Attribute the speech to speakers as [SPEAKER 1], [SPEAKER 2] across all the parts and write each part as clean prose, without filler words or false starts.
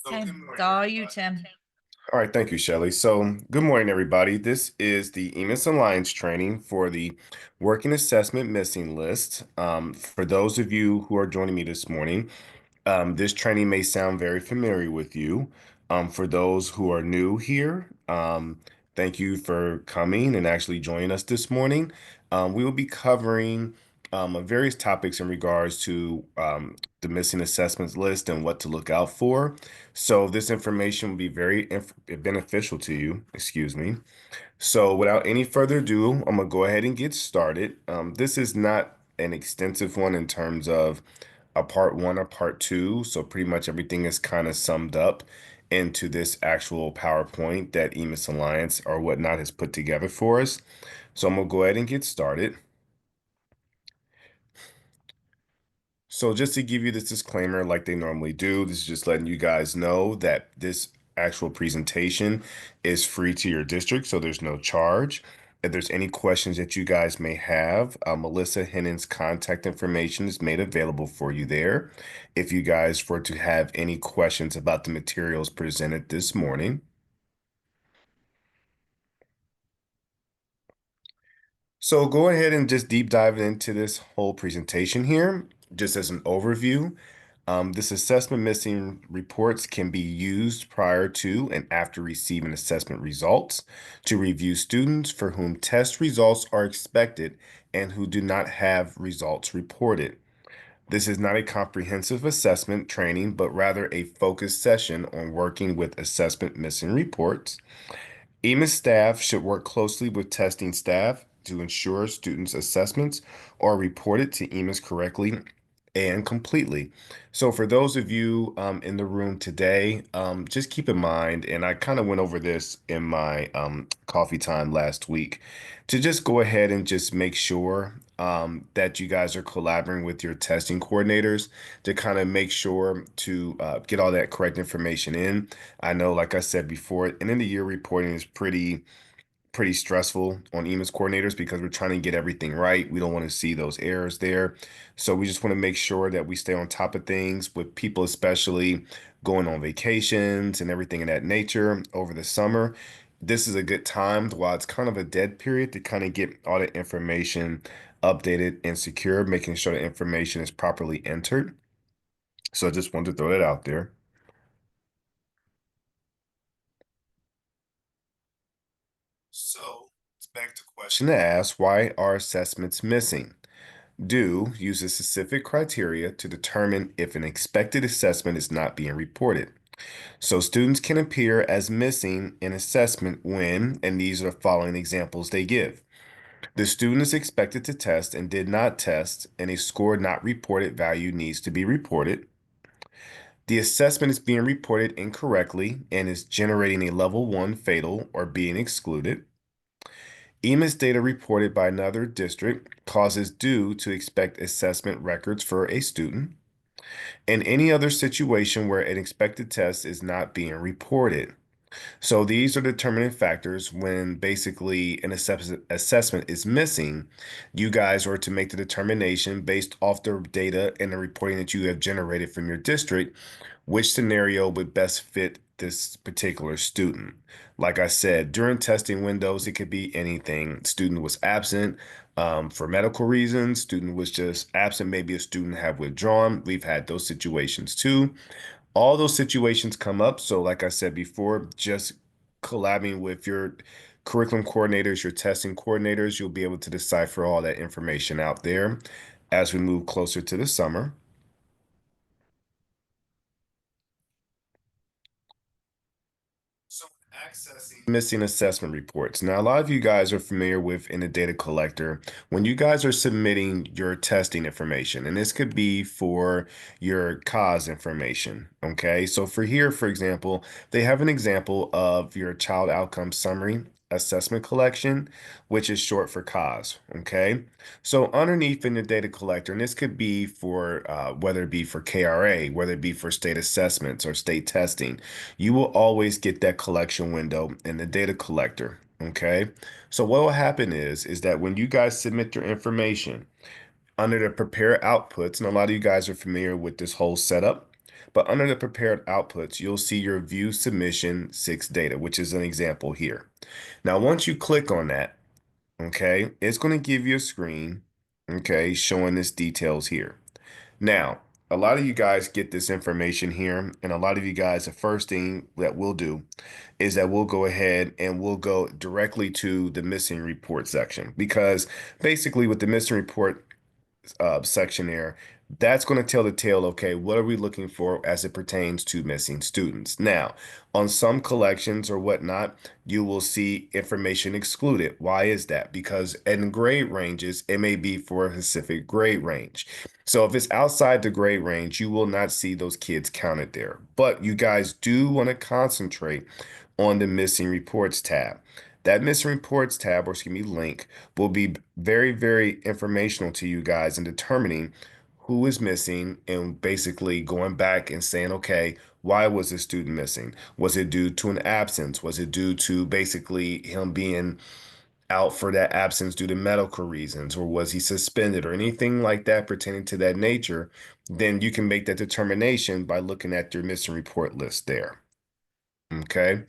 [SPEAKER 1] Okay,
[SPEAKER 2] Good
[SPEAKER 1] it's
[SPEAKER 2] morning,
[SPEAKER 1] all you,
[SPEAKER 2] everybody.
[SPEAKER 1] Tim.
[SPEAKER 2] All right, thank you, Shelley. Good morning, everybody. This is the EMIS Alliance training for the Working Assessment Missing List. For those of you who are joining me this morning, this training may sound very familiar with you. For those who are new here, thank you for coming and actually joining us this morning. We will be covering various topics in regards to the missing assessments list and what to look out for. So this information will be very beneficial to you, excuse me. So without any further ado, I'm gonna go ahead and get started. This is not an extensive one in terms of a part one or part two. So pretty much everything is kind of summed up into this actual PowerPoint that EMIS Alliance or whatnot has put together for us. So I'm gonna go ahead and get started. So just to give you this disclaimer, like they normally do, this is just letting you guys know that this actual presentation is free to your district, so there's no charge. If there's any questions that you guys may have, Melissa Hennon's contact information is made available for you there. If you guys were to have any questions about the materials presented this morning. So go ahead and just deep dive into this whole presentation here, just as an overview. This assessment missing reports can be used prior to and after receiving assessment results to review students for whom test results are expected and who do not have results reported. This is not a comprehensive assessment training, but rather a focused session on working with assessment missing reports. EMIS staff should work closely with testing staff to ensure students' assessments are reported to EMIS correctly and completely. So for those of you in the room today, just keep in mind, and I kind of went over this in my coffee time last week, to just go ahead and just make sure that you guys are collaborating with your testing coordinators to kind of make sure to get all that correct information in. I know, like I said before, end of the year reporting is pretty stressful on EMIS coordinators because we're trying to get everything right. We don't want to see those errors there. So we just want to make sure that we stay on top of things with people, especially going on vacations and everything of that nature over the summer. This is a good time while it's kind of a dead period to kind of get all the information updated and secure, making sure the information is properly entered. So I just wanted to throw that out there. So it's back to question to ask, why are assessments missing? Do uses specific criteria to determine if an expected assessment is not being reported. So students can appear as missing in assessment when, and these are the following examples they give. The student is expected to test and did not test, and a score not reported value needs to be reported. The assessment is being reported incorrectly and is generating a level 1 fatal or being excluded. EMIS data reported by another district causes due to expect assessment records for a student, and any other situation where an expected test is not being reported. So these are determining factors when basically an assessment is missing. You guys are to make the determination based off the data and the reporting that you have generated from your district, which scenario would best fit this particular student. Like I said, during testing windows, it could be anything. Student was absent for medical reasons. Student was just absent. Maybe a student have withdrawn. We've had those situations too. All those situations come up. So like I said before, just collabing with your curriculum coordinators, your testing coordinators, you'll be able to decipher all that information out there as we move closer to the summer. So accessing missing assessment reports. Now, a lot of you guys are familiar with in the data collector, when you guys are submitting your testing information, and this could be for your cause information. Okay. So for here, for example, they have an example of your child outcome summary assessment collection, which is short for cause. Okay. So underneath in the data collector, and this could be for whether it be for KRA, whether it be for state assessments or state testing, you will always get that collection window in the data collector. Okay. So what will happen is that when you guys submit your information under the prepare outputs, and a lot of you guys are familiar with this whole setup, But under the prepared outputs, you'll see your view submission 6 data, which is an example here. Now, once you click on that, okay, it's going to give you a screen, okay, showing this details here. Now, a lot of you guys get this information here, and a lot of you guys, the first thing that we'll do is that we'll go ahead and we'll go directly to the missing report section, because basically with the missing report section there, that's going to tell the tale, okay, what are we looking for as it pertains to missing students? Now, on some collections or whatnot, you will see information excluded. Why is that? Because in grade ranges, it may be for a specific grade range. So if it's outside the grade range, you will not see those kids counted there. But you guys do want to concentrate on the missing reports tab. That missing reports tab, or excuse me, link, will be very, very informational to you guys in determining who is missing and basically going back and saying, okay, why was this student missing? Was it due to an absence? Was it due to basically him being out for that absence due to medical reasons? Or was he suspended or anything like that pertaining to that nature? Then you can make that determination by looking at your missing report list there. Okay.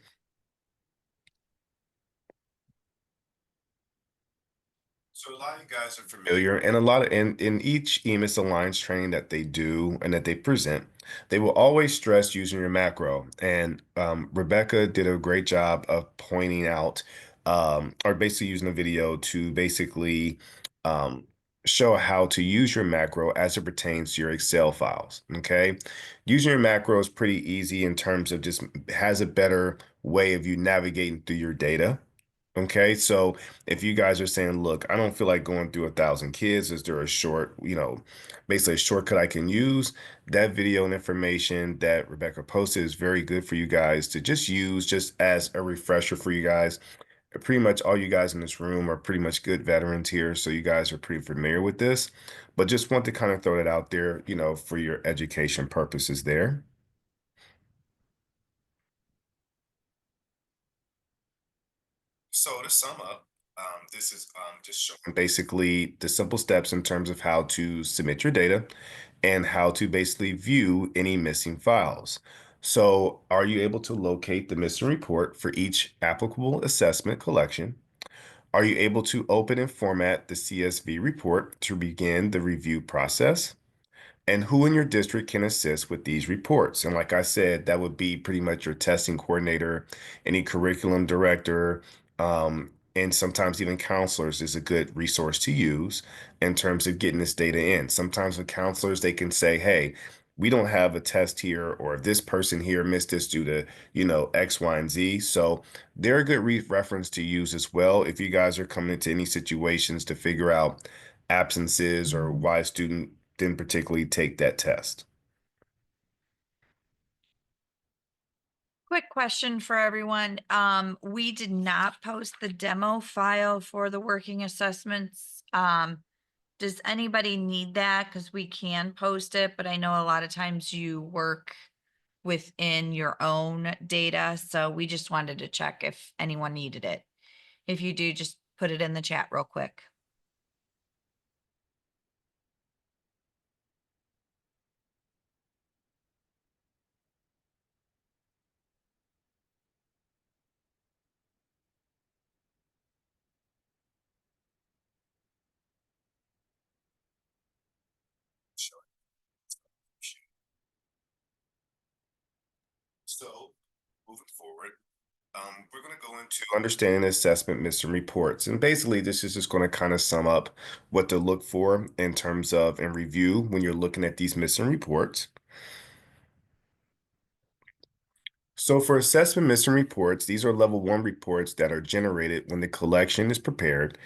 [SPEAKER 2] So a lot of you guys are familiar, and a lot of in each EMIS Alliance training that they do and that they present, they will always stress using your macro. And Rebecca did a great job of pointing out, or basically using a video to basically um, show how to use your macro as it pertains to your Excel files. Okay, using your macro is pretty easy in terms of just has a better way of you navigating through your data. Okay, so if you guys are saying, look, I don't feel like going through 1,000 kids, is there a short, basically a shortcut I can use? That video and information that Rebecca posted is very good for you guys to just use just as a refresher for you guys. Pretty much all you guys in this room are pretty much good veterans here, so you guys are pretty familiar with this, but just want to kind of throw that out there, for your education purposes there. So to sum up, this is just showing basically the simple steps in terms of how to submit your data and how to basically view any missing files. So are you able to locate the missing report for each applicable assessment collection? Are you able to open and format the CSV report to begin the review process? And who in your district can assist with these reports? And like I said, that would be pretty much your testing coordinator, any curriculum director, and sometimes even counselors is a good resource to use in terms of getting this data in. Sometimes with counselors, they can say, hey, we don't have a test here, or this person here missed this due to, X, Y, and Z. So they're a good reference to use as well if you guys are coming into any situations to figure out absences or why a student didn't particularly take that test.
[SPEAKER 1] Quick question for everyone. We did not post the demo file for the working assessments. Does anybody need that? Because we can post it, but I know a lot of times you work within your own data. So we just wanted to check if anyone needed it. If you do, just put it in the chat real quick.
[SPEAKER 2] So, moving forward, we're going to go into understanding assessment missing reports. And basically, this is just going to kind of sum up what to look for in terms of and review when you're looking at these missing reports. So for assessment missing reports, these are level 1 reports that are generated when the collection is prepared.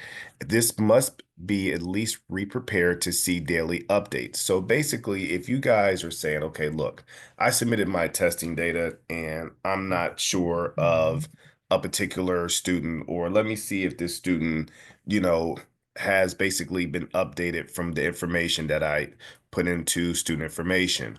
[SPEAKER 2] This must be at least re-prepared to see daily updates. So basically, if you guys are saying, okay, look, I submitted my testing data and I'm not sure of a particular student, or let me see if this student, you know, has basically been updated from the information that I put into student information.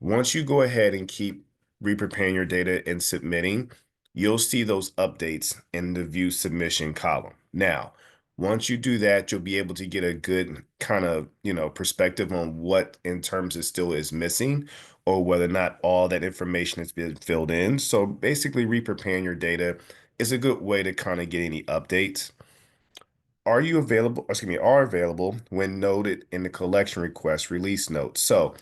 [SPEAKER 2] Once you go ahead and keep re-preparing your data and submitting, you'll see those updates in the view submission column. Now, Once you do that, you'll be able to get a good kind of, perspective on what in terms of still is missing or whether or not all that information has been filled in. So basically, re-preparing your data is a good way to kind of get any updates. Are available when noted in the collection request release note. So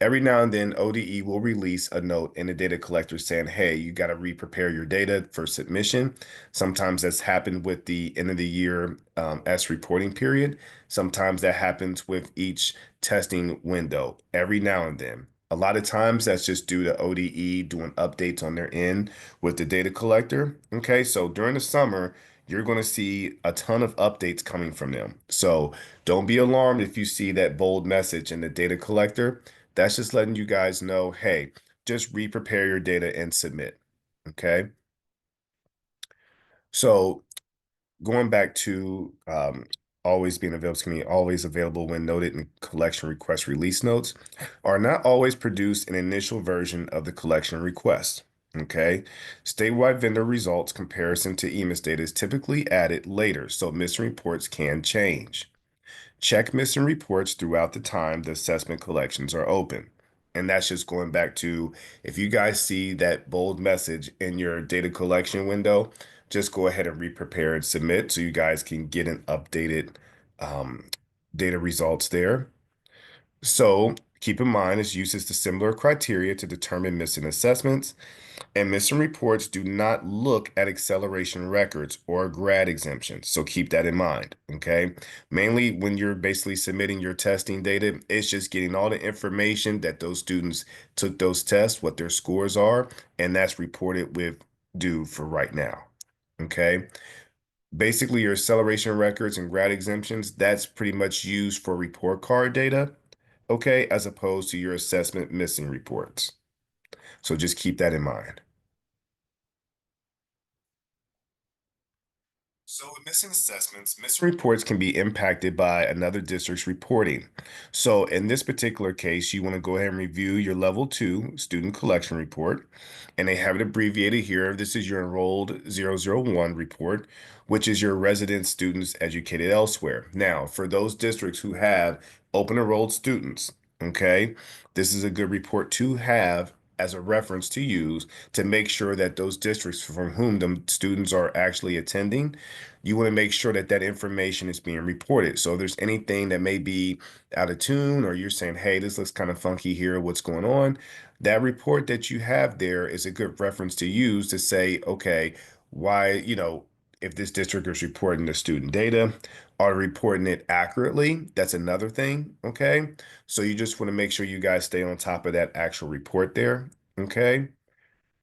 [SPEAKER 2] every now and then ODE will release a note in the data collector saying, hey, you got to re-prepare your data for submission. Sometimes that's happened with the end of the year S reporting period. Sometimes that happens with each testing window every now and then. A lot of times that's just due to ODE doing updates on their end with the data collector. Okay, so during the summer, you're going to see a ton of updates coming from them. So don't be alarmed if you see that bold message in the data collector. That's just letting you guys know, hey, just re-prepare your data and submit. Okay. So going back to always being available, always available when noted in collection request release notes are not always produced in initial version of the collection request. Okay. Statewide vendor results comparison to EMIS data is typically added later, so missing reports can change. Check missing reports throughout the time the assessment collections are open. And that's just going back to if you guys see that bold message in your data collection window, just go ahead and re-prepare and submit so you guys can get an updated um, data results there. So keep in mind, it uses the similar criteria to determine missing assessments. And missing reports do not look at acceleration records or grad exemptions. So keep that in mind, okay? Mainly when you're basically submitting your testing data, it's just getting all the information that those students took those tests, what their scores are, and that's reported with due for right now, okay? Basically, your acceleration records and grad exemptions, that's pretty much used for report card data, okay, as opposed to your assessment missing reports. So just keep that in mind. So with missing assessments, missing reports can be impacted by another district's reporting. So in this particular case, you want to go ahead and review your level 2 student collection report, and they have it abbreviated here. This is your enrolled 001 report, which is your resident students educated elsewhere. Now, for those districts who have open enrolled students, okay, this is a good report to have as a reference to use to make sure that those districts from whom the students are actually attending, you want to make sure that that information is being reported. So if there's anything that may be out of tune or you're saying, hey, this looks kind of funky here, what's going on? That report that you have there is a good reference to use to say, okay, why, if this district is reporting the student data, are reporting it accurately? That's another thing, okay? So you just want to make sure you guys stay on top of that actual report there, okay?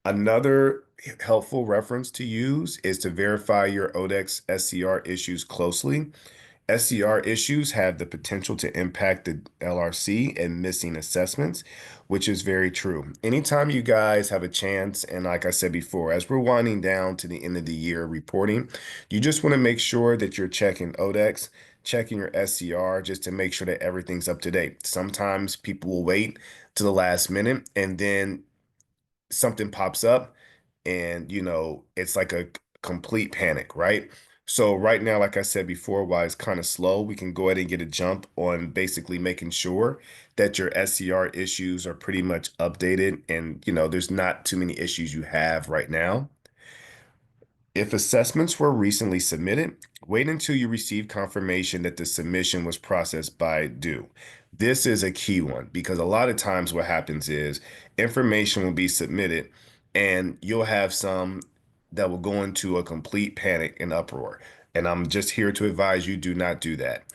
[SPEAKER 2] Another helpful reference to use is to verify your ODDEX SCR issues closely. SCR issues have the potential to impact the LRC and missing assessments, which is very true. Anytime you guys have a chance, and like I said before, as we're winding down to the end of the year reporting, you just want to make sure that you're checking ODEX, checking your SCR just to make sure that everything's up to date. Sometimes people will wait to the last minute and then something pops up and it's like a complete panic, right? So right now, like I said before, while it's kind of slow, we can go ahead and get a jump on basically making sure that your SCR issues are pretty much updated and there's not too many issues you have right now. If assessments were recently submitted, wait until you receive confirmation that the submission was processed by due. This is a key one because a lot of times what happens is information will be submitted and you'll have some that will go into a complete panic and uproar. And I'm just here to advise you, do not do that.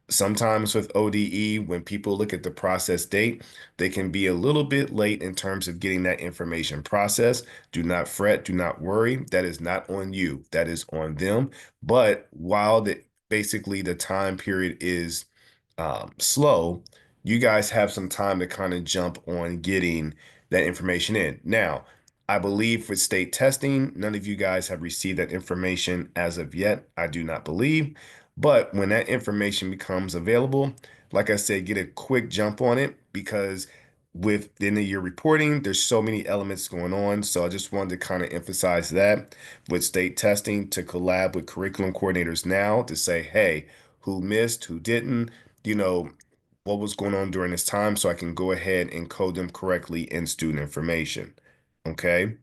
[SPEAKER 2] Sometimes with ODE, when people look at the process date, they can be a little bit late in terms of getting that information processed. Do not fret, do not worry. That is not on you. That is on them. But while basically the time period is slow, you guys have some time to kind of jump on getting that information in. Now, I believe with state testing, none of you guys have received that information as of yet. I do not believe. But when that information becomes available, like I said, get a quick jump on it because within the year reporting, there's so many elements going on. So I just wanted to kind of emphasize that with state testing to collab with curriculum coordinators now to say, hey, who missed, who didn't, you know, what was going on during this time so I can go ahead and code them correctly in student information. Okay.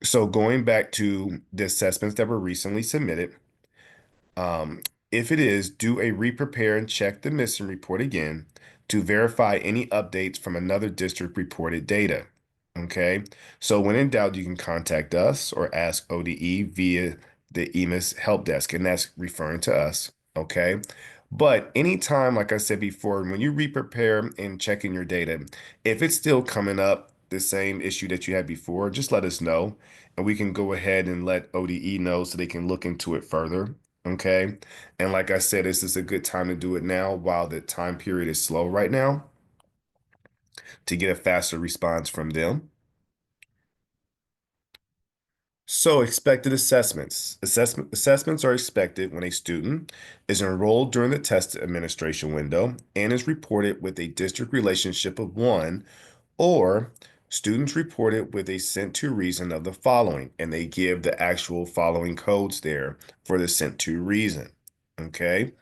[SPEAKER 2] So going back to the assessments that were recently submitted, um, if it is, do a re-prepare and check the missing report again to verify any updates from another district reported data. Okay, so when in doubt, you can contact us or ask ODE via the EMIS help desk, and that's referring to us. Okay, but anytime, like I said before, when you re-prepare and check in your data, if it's still coming up the same issue that you had before, just let us know, and we can go ahead and let ODE know so they can look into it further. Okay. And like I said, this is a good time to do it now while the time period is slow right now to get a faster response from them. So expected assessments. Assessments are expected when a student is enrolled during the test administration window and is reported with a district relationship of 1, or students reported with a sent to reason of the following, and they give the actual following codes there for the sent to reason. Okay.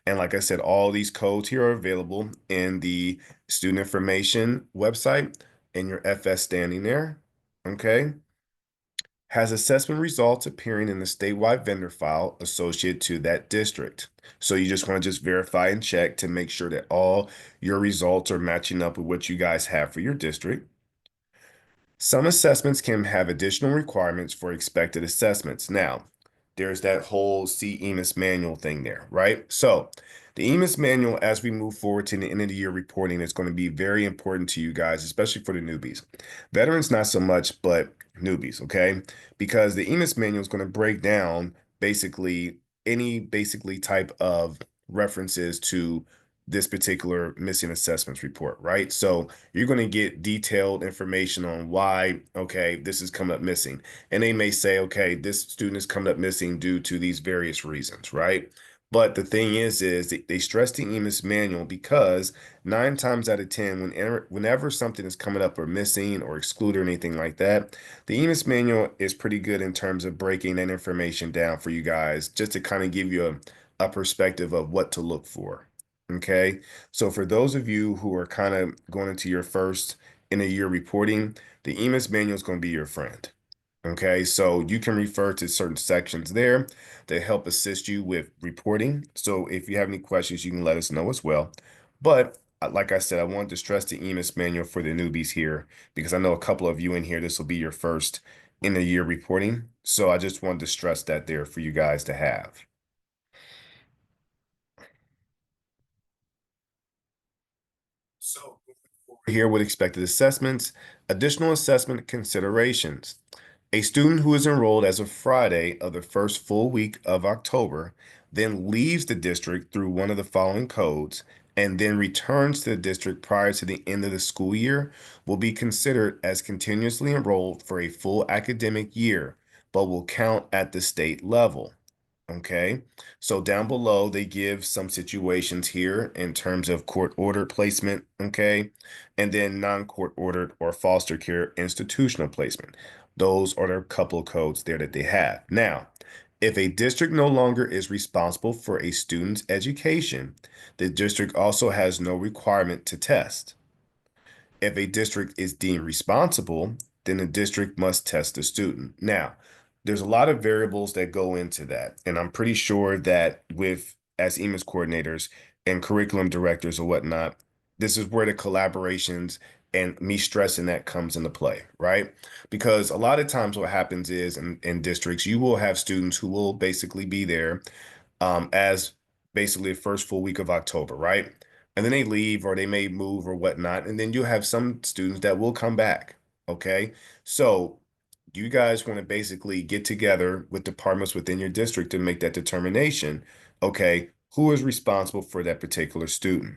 [SPEAKER 2] And like I said, all these codes here are available in the student information website and your FS standing there. Okay. Has assessment results appearing in the statewide vendor file associated to that district. So you just want to just verify and check to make sure that all your results are matching up with what you guys have for your district. Some assessments can have additional requirements for expected assessments. Now, there's that whole C EMIS manual thing there, right? So the EMIS manual, as we move forward to the end of the year reporting, is going to be very important to you guys, especially for the newbies. Veterans, not so much, but newbies, okay? Because the EMIS manual is going to break down basically any basically type of references to this particular missing assessments report, right? So you're going to get detailed information on why, okay, this is coming up missing. And they may say, okay, this student is coming up missing due to these various reasons, right? But the thing is they stress the EMIS manual because 9 times out of 10, whenever something is coming up or missing or excluded or anything like that, the EMIS manual is pretty good in terms of breaking that information down for you guys, just to kind of give you a perspective of what to look for. Okay. So for those of you who are kind of going into your first in a year reporting, the EMIS manual is going to be your friend. Okay. So you can refer to certain sections there that help assist you with reporting. So if you have any questions, you can let us know as well. But like I said, I wanted to stress the EMIS manual for the newbies here because I know a couple of you in here, this will be your first in a year reporting. So I just wanted to stress that there for you guys to have. So here with expected assessments, additional assessment considerations. A student who is enrolled as of Friday of the first full week of October, then leaves the district through one of the following codes, and then returns to the district prior to the end of the school year, will be considered as continuously enrolled for a full academic year, but will count at the state level. Okay, so down below, they give some situations here in terms of court ordered placement, okay, and then non-court ordered or foster care institutional placement. Those are the couple of codes there that they have. Now, if a district no longer is responsible for a student's education, the district also has no requirement to test. If a district is deemed responsible, then the district must test the student. Now, there's a lot of variables that go into that. And I'm pretty sure that with as EMIS coordinators and curriculum directors or whatnot, this is where the collaborations and me stressing that comes into play, right? Because a lot of times what happens is in districts, you will have students who will basically be there as basically the first full week of October, right? And then they leave or they may move or whatnot. And then you have some students that will come back. Okay. So you guys want to basically get together with departments within your district to make that determination. Okay. Who is responsible for that particular student?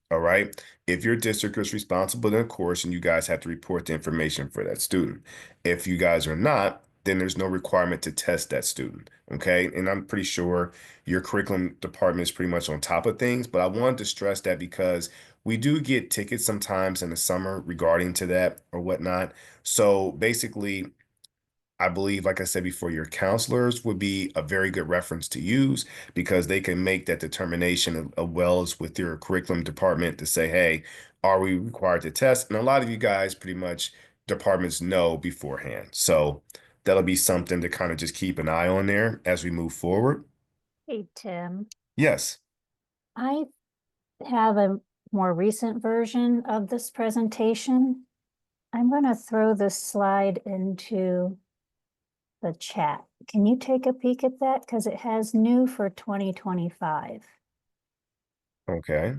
[SPEAKER 2] All right. If your district is responsible, then of course, and you guys have to report the information for that student. If you guys are not, then there's no requirement to test that student. Okay. And I'm pretty sure your curriculum department is pretty much on top of things, but I wanted to stress that because We do get tickets sometimes in the summer regarding to that or whatnot. So basically, I believe, like I said before, your counselors would be a very good reference to use because they can make that determination as well as with your curriculum department to say, hey, are we required to test? And a lot of you guys pretty much departments know beforehand. So that'll be something to kind of just keep an eye on there as we move forward.
[SPEAKER 3] Hey, Tim,
[SPEAKER 2] Yes.
[SPEAKER 3] I have a more recent version of this presentation. I'm going to throw this slide into the chat. Can you take a peek at that? Because it has new for 2025.
[SPEAKER 2] Okay.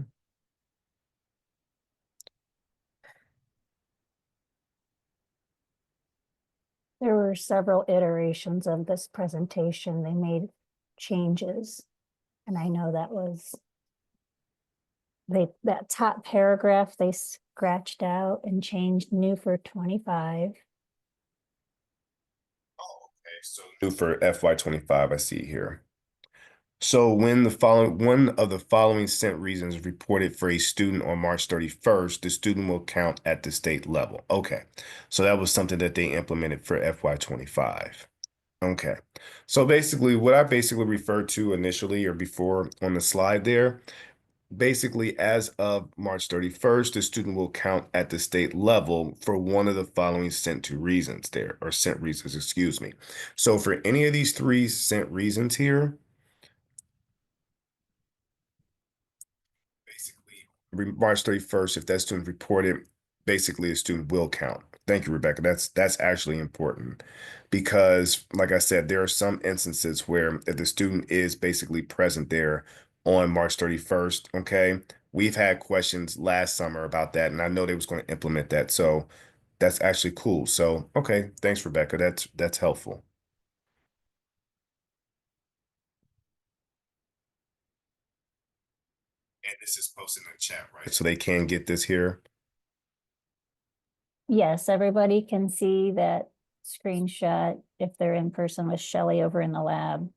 [SPEAKER 3] There were several iterations of this presentation. They made changes. And I know that was that top paragraph they scratched out and changed new for 25.
[SPEAKER 2] Okay, so new for FY25, I see here. So when the following one of the following sent reasons is reported for a student on March 31st, the student will count at the state level. Okay. So that was something that they implemented for FY25. Okay. So basically what I basically referred to initially or before on the slide there, basically as of March 31st, the student will count at the state level for one of the following sent to reasons there, or sent reasons, excuse me. So for any of these three sent reasons here, basically March 31st, if that student reported, basically a student will count. Thank you, Rebecca. That's actually important because, like I said, there are some instances where if the student is basically present there on March 31st, okay, we've had questions last summer about that, and I know they was going to implement that. So that's actually cool. So, okay, thanks, Rebecca. That's helpful. And this is posted in the chat, right? So they can get this here.
[SPEAKER 3] Yes, everybody can see that screenshot if they're in person with Shelley over in the lab.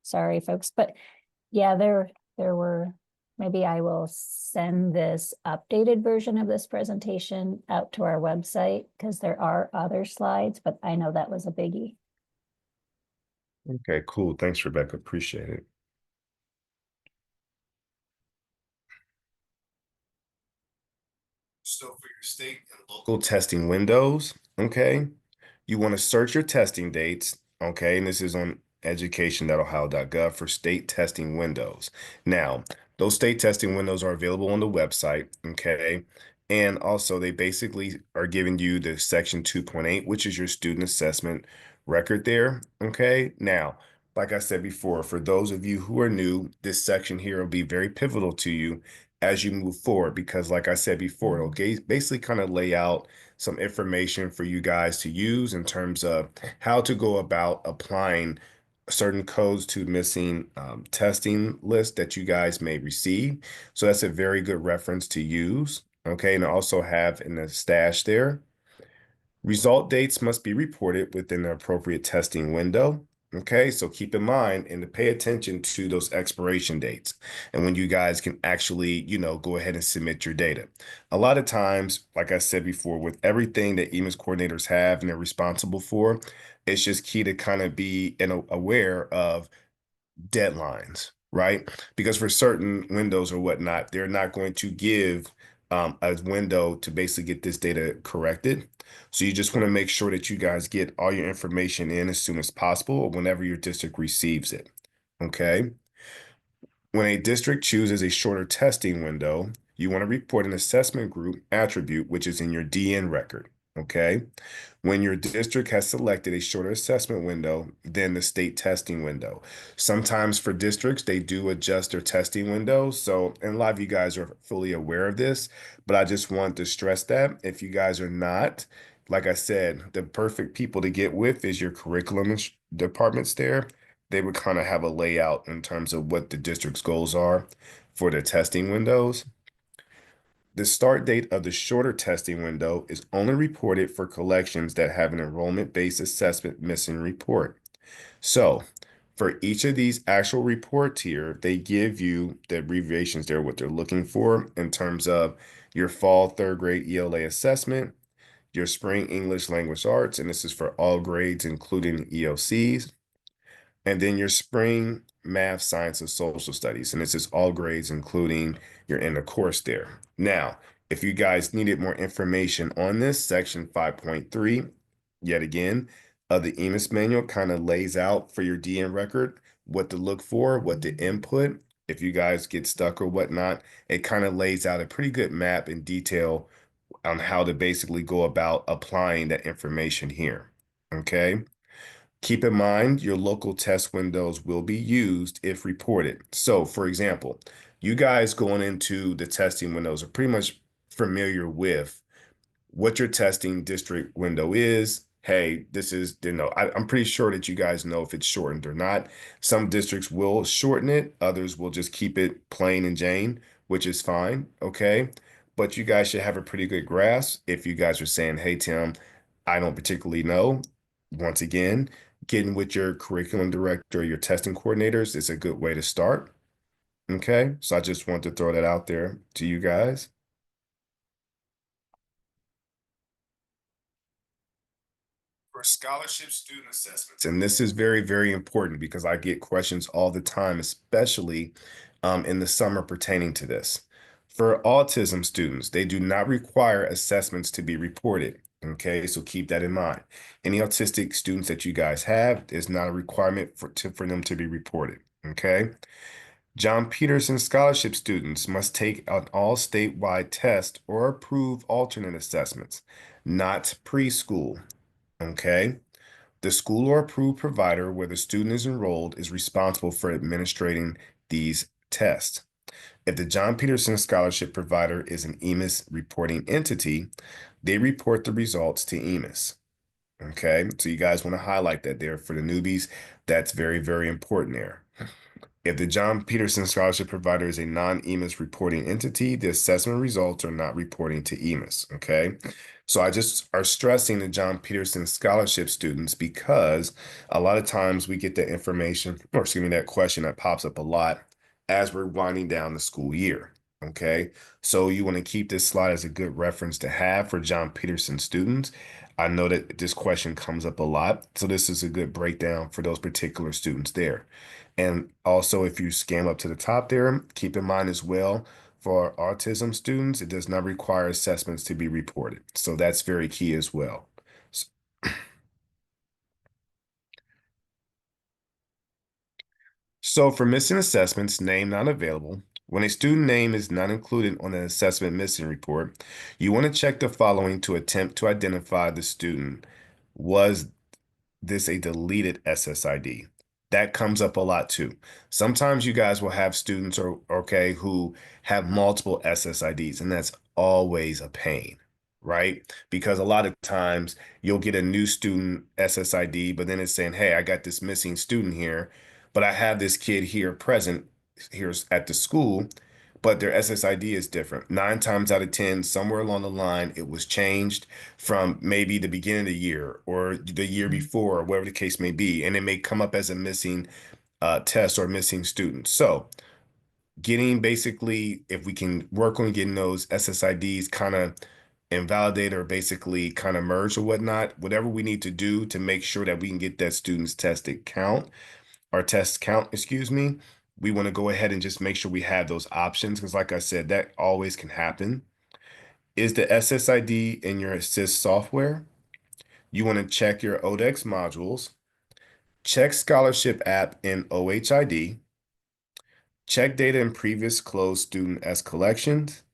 [SPEAKER 3] Sorry, folks, but yeah, there were, maybe I will send this updated version of this presentation out to our website because there are other slides, but I know that was a biggie.
[SPEAKER 2] Okay, cool. Thanks, Rebecca. Appreciate it. So for your state and local testing windows, okay, you want to search your testing dates, okay, and this is on education.ohio.gov for state testing windows. Now, those state testing windows are available on the website, okay, and also they basically are giving you the section 2.8, which is your student assessment record there, okay. Now, like I said before, for those of you who are new, this section here will be very pivotal to you as you move forward because like I said before, it'll basically kind of lay out some information for you guys to use in terms of how to go about applying certain codes to missing testing list that you guys may receive. So that's a very good reference to use. Okay, and I also have in the stash there, result dates must be reported within the appropriate testing window. Okay, so keep in mind and to pay attention to those expiration dates and when you guys can actually, go ahead and submit your data. A lot of times, like I said before, with everything that EMIS coordinators have and they're responsible for, it's just key to kind of be aware of deadlines, right? Because for certain windows or whatnot, they're not going to give a window to basically get this data corrected. So you just want to make sure that you guys get all your information in as soon as possible or whenever your district receives it. Okay. When a district chooses a shorter testing window, you want to report an assessment group attribute, which is in your DN record. Okay. When your district has selected a shorter assessment window than the state testing window. Sometimes for districts, they do adjust their testing windows. So, and a lot of you guys are fully aware of this, but I just want to stress that if you guys are not, like I said, the perfect people to get with is your curriculum departments there. They would kind of have a layout in terms of what the district's goals are for the testing windows. The start date of the shorter testing window is only reported for collections that have an enrollment-based assessment missing report. So, For each of these actual reports here, they give you the abbreviations there, what they're looking for in terms of your fall third grade ELA assessment, your spring English language arts, and this is for all grades, including EOCs, and then your spring math, science, and social studies. And this is all grades, including your end of course there. Now, if you guys needed more information on this, section 5.3, yet again, the EMIS manual kind of lays out for your DN record what to look for, what to input. If you guys get stuck or whatnot, it kind of lays out a pretty good map in detail on how to basically go about applying that information here. Okay. Keep in mind, your local test windows will be used if reported. So, for example, you guys going into the testing windows are pretty much familiar with what your testing district window is. Hey, this is, I'm pretty sure that you guys know if it's shortened or not. Some districts will shorten it, others will just keep it plain and Jane, which is fine, okay? But you guys should have a pretty good grasp if you guys are saying, hey, Tim, I don't particularly know. Once again, getting with your curriculum director or your testing coordinators is a good way to start. Okay, so I just want to throw that out there to you guys. For scholarship student assessments, and this is very, very important because I get questions all the time, especially in the summer pertaining to this. For autism students, they do not require assessments to be reported. Okay, so keep that in mind. Any autistic students that you guys have is not a requirement for them to be reported. Okay. John Peterson scholarship students must take an all statewide test or approve alternate assessments, not preschool. Okay. The school or approved provider where the student is enrolled is responsible for administering these tests. If the John Peterson scholarship provider is an EMIS reporting entity, they report the results to EMIS. Okay, so you guys want to highlight that there for the newbies. That's very, very important there. If the John Peterson scholarship provider is a non-EMIS reporting entity, the assessment results are not reporting to EMIS, okay? So I just are stressing the John Peterson scholarship students because a lot of times we get that information, or excuse me, that question that pops up a lot as we're winding down the school year, okay? So you want to keep this slide as a good reference to have for John Peterson students. I know that this question comes up a lot, so this is a good breakdown for those particular students there. And also, if you scan up to the top there, keep in mind as well, for autism students, it does not require assessments to be reported. So that's very key as well. So for missing assessments, name not available, when a student name is not included on an assessment missing report, you want to check the following to attempt to identify the student. Was this a deleted SSID? That comes up a lot too. Sometimes you guys will have students who have multiple SSIDs, and that's always a pain, right? Because a lot of times you'll get a new student SSID, but then it's saying, hey, I got this missing student here, but I have this kid here present here at the school, but their SSID is different. 9 times out of 10, somewhere along the line, it was changed from maybe the beginning of the year or the year before, or whatever the case may be, and it may come up as a missing test or missing student. So getting basically, if we can work on getting those SSIDs kind of invalidated or basically kind of merged or whatnot, whatever we need to do to make sure that we can get that student's tested count or test count, excuse me, we want to go ahead and just make sure we have those options because like I said, that always can happen. Is the SSID in your assist software? You want to check your ODDEX modules, check scholarship app in OHID, check data in previous closed student S collections,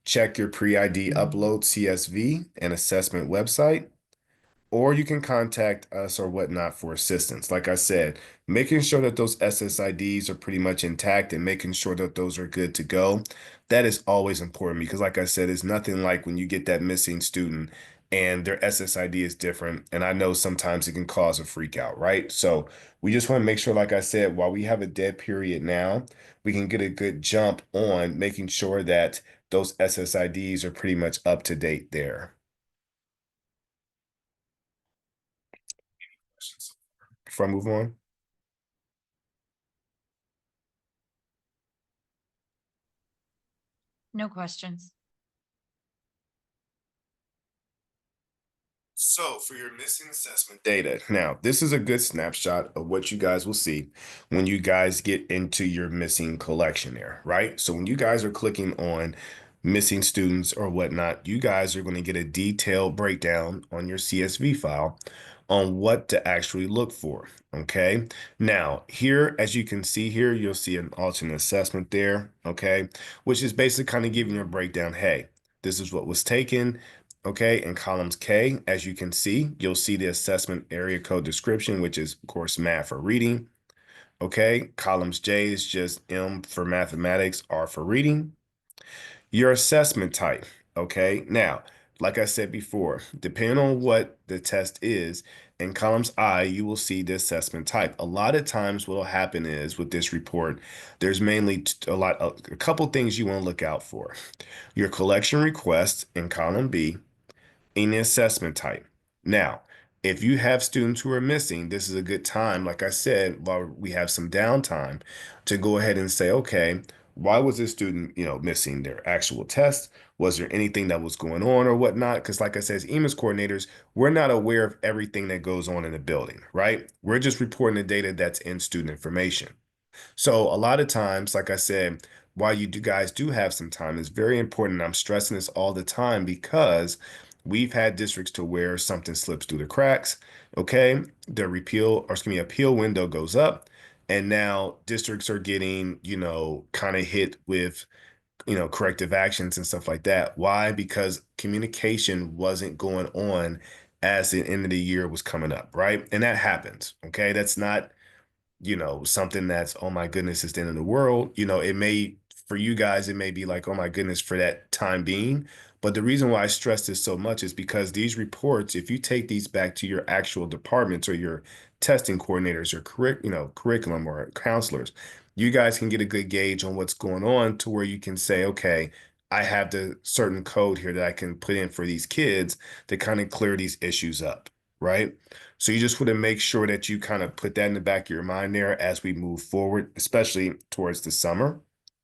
[SPEAKER 2] check your pre-ID upload CSV and assessment website, or you can contact us or whatnot for assistance. Like I said, making sure that those SSIDs are pretty much intact and making sure that those are good to go. That is always important because like I said, it's nothing like when you get that missing student and their SSID is different. And I know sometimes it can cause a freak out, right? So we just want to make sure, like I said, while we have a dead period now, we can get a good jump on making sure that those SSIDs are pretty much up to date there. Before I move on.
[SPEAKER 1] No questions.
[SPEAKER 2] So for your missing assessment data, now this is a good snapshot of what you guys will see when you guys get into your missing collection there, right? So when you guys are clicking on missing students or whatnot, you guys are going to get a detailed breakdown on your CSV file on what to actually look for. Okay. Now here, as you can see here, you'll see an alternate assessment there. Okay. Which is basically kind of giving you a breakdown. Hey, this is what was taken. Okay, in columns K, as you can see, you'll see the assessment area code description, which is, of course, math or reading. Okay, columns J is just M for mathematics, R for reading. Your assessment type. Okay, now, like I said before, depending on what the test is, in columns I, you will see the assessment type. A lot of times what will happen is with this report, there's mainly a couple things you want to look out for. Your collection request in column B, in the assessment type. Now, if you have students who are missing, this is a good time, like I said, while we have some downtime, to go ahead and say, okay, why was this student, missing their actual test? Was there anything that was going on or whatnot? Because like I said, as EMIS coordinators, we're not aware of everything that goes on in the building, right? We're just reporting the data that's in student information. So a lot of times, like I said, while guys do have some time, it's very important. I'm stressing this all the time because we've had districts to where something slips through the cracks. Okay, the appeal window goes up, and now districts are getting, kind of hit with, corrective actions and stuff like that. Why? Because communication wasn't going on as the end of the year was coming up, right? And that happens. Okay, that's not something that's, oh my goodness, it's the end of the world. For you guys, it may be like, oh my goodness, for that time being. But the reason why I stress this so much is because these reports, if you take these back to your actual departments or your testing coordinators or curriculum or counselors, you guys can get a good gauge on what's going on to where you can say, okay, I have the certain code here that I can put in for these kids to kind of clear these issues up, right? So you just want to make sure that you kind of put that in the back of your mind there as we move forward, especially towards the summer.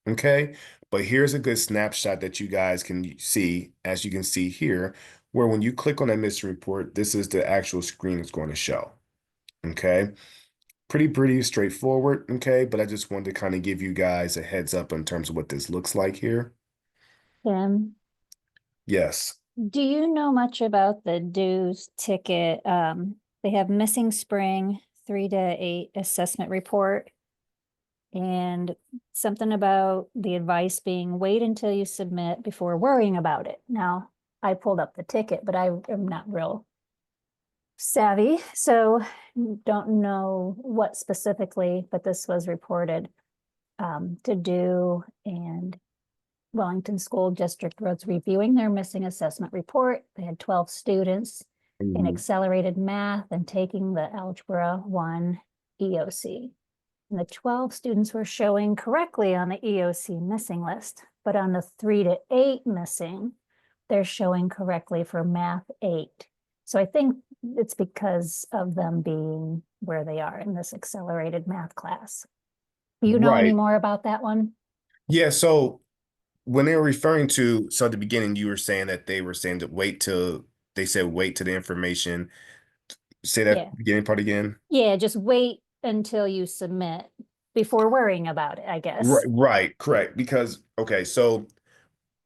[SPEAKER 2] Okay. But here's a good snapshot that you guys can see, as you can see here, where when you click on that missing report, this is the actual screen it's going to show. Okay. Pretty straightforward. Okay. But I just wanted to kind of give you guys a heads up in terms of what this looks like here.
[SPEAKER 3] Tim,
[SPEAKER 2] Yes.
[SPEAKER 3] do you know much about the dues ticket? They have missing spring 3 to 8 assessment report. And something about the advice being wait until you submit before worrying about it. Now, I pulled up the ticket, but I am not real savvy, so don't know what specifically, but this was reported to do, and Wellington School District was reviewing their missing assessment report. They had 12 students in accelerated math and taking the Algebra 1 EOC. And the 12 students were showing correctly on the EOC missing list, but on the 3 to 8 missing, they're showing correctly for Math 8. So I think it's because of them being where they are in this accelerated math class. Do you know any
[SPEAKER 2] Right.
[SPEAKER 3] more about that one?
[SPEAKER 2] Yeah. So when they were referring to, so at the beginning, you were saying that they were saying to they said wait to the information. Say that
[SPEAKER 3] Yeah.
[SPEAKER 2] beginning part again.
[SPEAKER 3] Yeah, just wait until you submit before worrying about it, I guess.
[SPEAKER 2] Right, correct. Because, okay, so,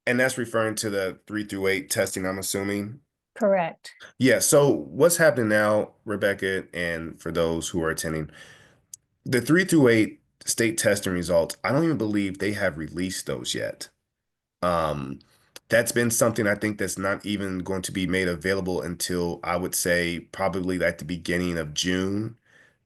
[SPEAKER 2] and that's referring to the 3 through 8 testing, I'm assuming.
[SPEAKER 3] Correct.
[SPEAKER 2] Yeah, so what's happening now, Rebecca, and for those who are attending, the 3 through 8 state testing results, I don't even believe they have released those yet. Um, that's been something I think that's not even going to be made available until I would say probably at the beginning of June,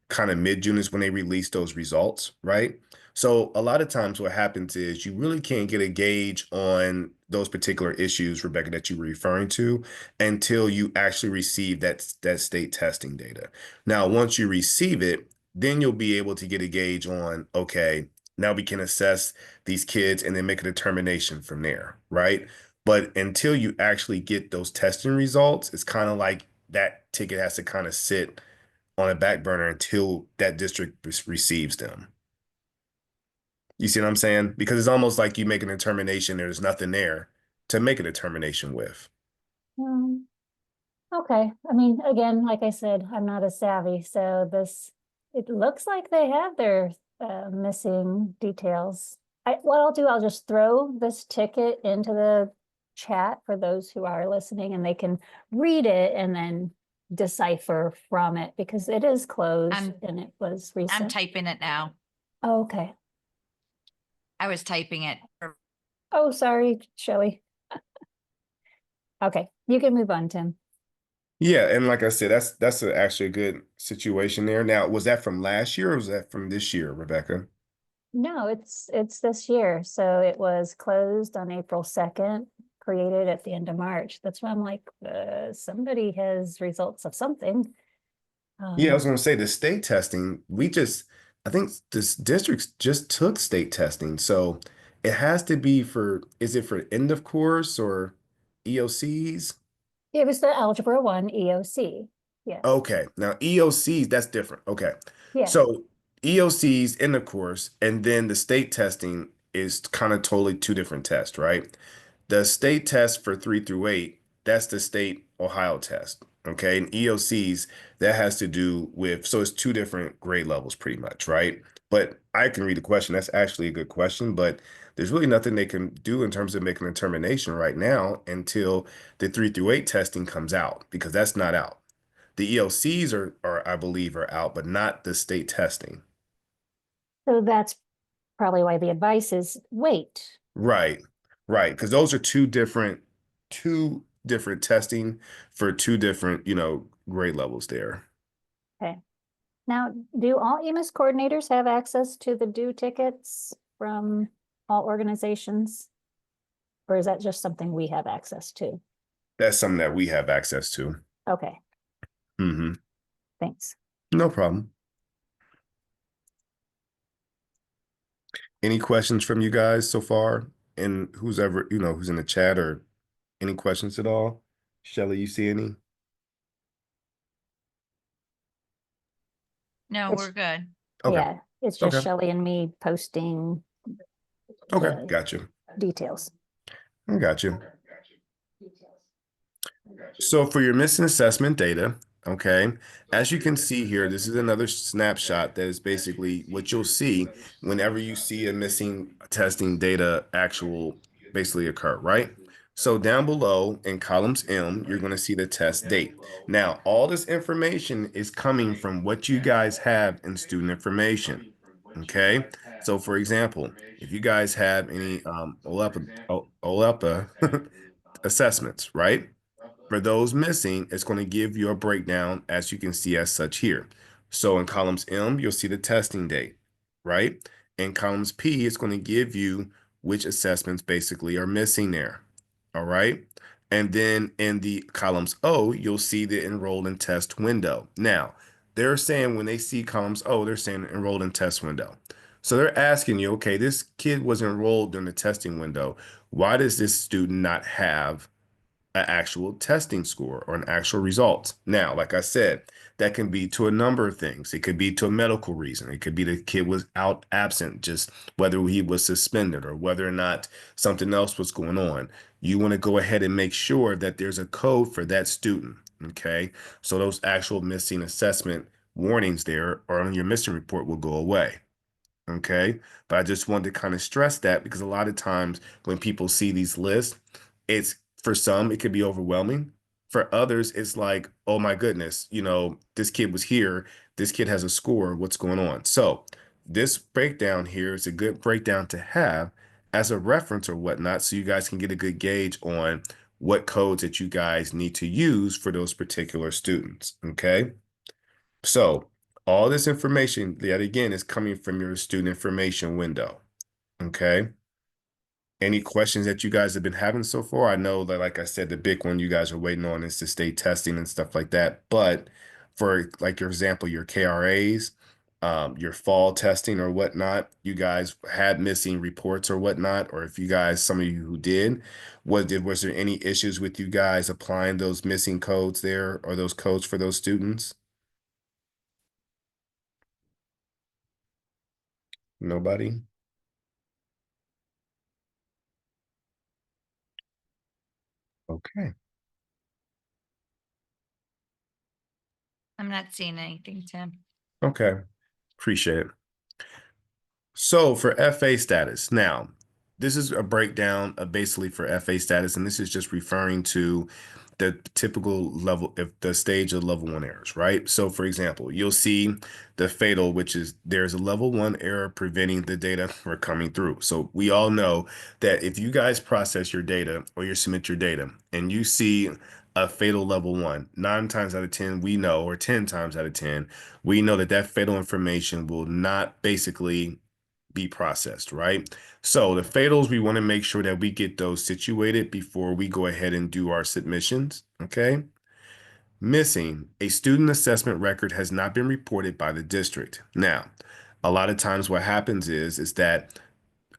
[SPEAKER 2] kind of mid-June is when they release those results, right? So a lot of times what happens is you really can't get a gauge on those particular issues, Rebecca, that you were referring to until you actually receive that state testing data. Now, once you receive it, then you'll be able to get a gauge on, okay, now we can assess these kids and then make a determination from there, right? But until you actually get those testing results, it's kind of like that ticket has to kind of sit on a back burner until that district receives them. You see what I'm saying? Because it's almost like you make a determination, there's nothing there to make a determination with.
[SPEAKER 3] Um, okay, I mean, again, like I said, I'm not as savvy, so it looks like they have their missing details. What I'll do, I'll just throw this ticket into the chat for those who are listening, and they can read it and then decipher from it, because it is closed and it was
[SPEAKER 1] I'm
[SPEAKER 3] recent.
[SPEAKER 1] typing it now.
[SPEAKER 3] Oh, okay.
[SPEAKER 1] I was typing it.
[SPEAKER 3] Oh, sorry, Shelley. Okay, you can move on, Tim.
[SPEAKER 2] Yeah, and like I said, that's actually a good situation there. Now, was that from last year or was that from this year, Rebecca?
[SPEAKER 3] No, it's this year. So it was closed on April 2nd, created at the end of March. That's why I'm like, somebody has results of something.
[SPEAKER 2] Yeah, I was going to say the state testing, I think this district just took state testing. So it has to be is it for end of course or EOCs?
[SPEAKER 3] It was the Algebra 1 EOC. Yes.
[SPEAKER 2] Okay. Now EOCs, that's different. Okay.
[SPEAKER 3] Yeah.
[SPEAKER 2] So EOCs end of course, and then the state testing is kind of totally two different tests, right? The state test for 3 through 8, that's the state Ohio test. Okay. And EOCs, that has to do with, so it's two different grade levels pretty much, right? But I can read the question. That's actually a good question, but there's really nothing they can do in terms of making a determination right now until the 3 through 8 testing comes out, because that's not out. The EOCs I believe, are out, but not the state testing.
[SPEAKER 3] So that's probably why the advice is wait.
[SPEAKER 2] Right, right, because those are two different testing for two different, grade levels there.
[SPEAKER 3] Okay. Now, do all EMIS coordinators have access to the due tickets from all organizations? Or is that just something we have access to?
[SPEAKER 2] That's something that we have access to.
[SPEAKER 3] Okay,
[SPEAKER 2] Hmm.
[SPEAKER 3] thanks.
[SPEAKER 2] No problem. Any questions from you guys so far? And who's ever, who's in the chat, or any questions at all? Shelly, you see any?
[SPEAKER 1] No,
[SPEAKER 3] It's-
[SPEAKER 1] we're good.
[SPEAKER 2] Okay.
[SPEAKER 3] Yeah, it's just
[SPEAKER 2] Okay.
[SPEAKER 3] Shelley and me posting
[SPEAKER 2] Okay.
[SPEAKER 3] the
[SPEAKER 2] Gotcha.
[SPEAKER 3] details.
[SPEAKER 2] I got you. So for your missing assessment data, okay, as you can see here, this is another snapshot that is basically what you'll see whenever you see a missing testing data actual basically occur, right? So down below in columns M, you're going to see the test date. Now, all this information is coming from what you guys have in student information, okay? So for example, if you guys have any OELPA assessments, right? For those missing, it's going to give you a breakdown, as you can see as such here. So in columns M, you'll see the testing date, right? In columns P, it's going to give you which assessments basically are missing there. All right. And then in the columns O, you'll see the enrolled in test window. Now, they're saying when they see columns O, they're saying enrolled in test window. So they're asking you, okay, this kid was enrolled during the testing window. Why does this student not have an actual testing score or an actual result? Now, like I said, that can be to a number of things. It could be to a medical reason. It could be the kid was out absent, just whether he was suspended or whether or not something else was going on. You want to go ahead and make sure that there's a code for that student. Okay. So those actual missing assessment warnings there or on your missing report will go away. Okay. But I just wanted to kind of stress that, because a lot of times when people see these lists, it's, for some, it could be overwhelming. For others, it's like, oh my goodness, this kid was here. This kid has a score. What's going on? So this breakdown here is a good breakdown to have as a reference or whatnot, so you guys can get a good gauge on what codes that you guys need to use for those particular students. Okay. So all this information, yet again, is coming from your student information window. Okay. Any questions that you guys have been having so far? I know that, like I said, the big one you guys are waiting on is the state testing and stuff like that. But for, like, your example, your KRAs, your fall testing or whatnot, you guys had missing reports or whatnot, or if you guys, some of you who did, was there any issues with you guys applying those missing codes there or those codes for those students? Nobody? Okay.
[SPEAKER 1] I'm not seeing anything, Tim.
[SPEAKER 2] Okay. Appreciate it. So for FA status, now, this is a breakdown of basically for FA status, and this is just referring to the typical level, if the stage of level 1 errors, right? So for example, you'll see the fatal, which is there's a level 1 error preventing the data from coming through. So we all know that if you guys process your data or you submit your data and you see a fatal level 1, 9 times out of 10, we know, or 10 times out of 10, we know that that fatal information will not basically be processed, right? So the fatals, we want to make sure that we get those situated before we go ahead and do our submissions, okay? Missing, a student assessment record has not been reported by the district. Now, a lot of times what happens is that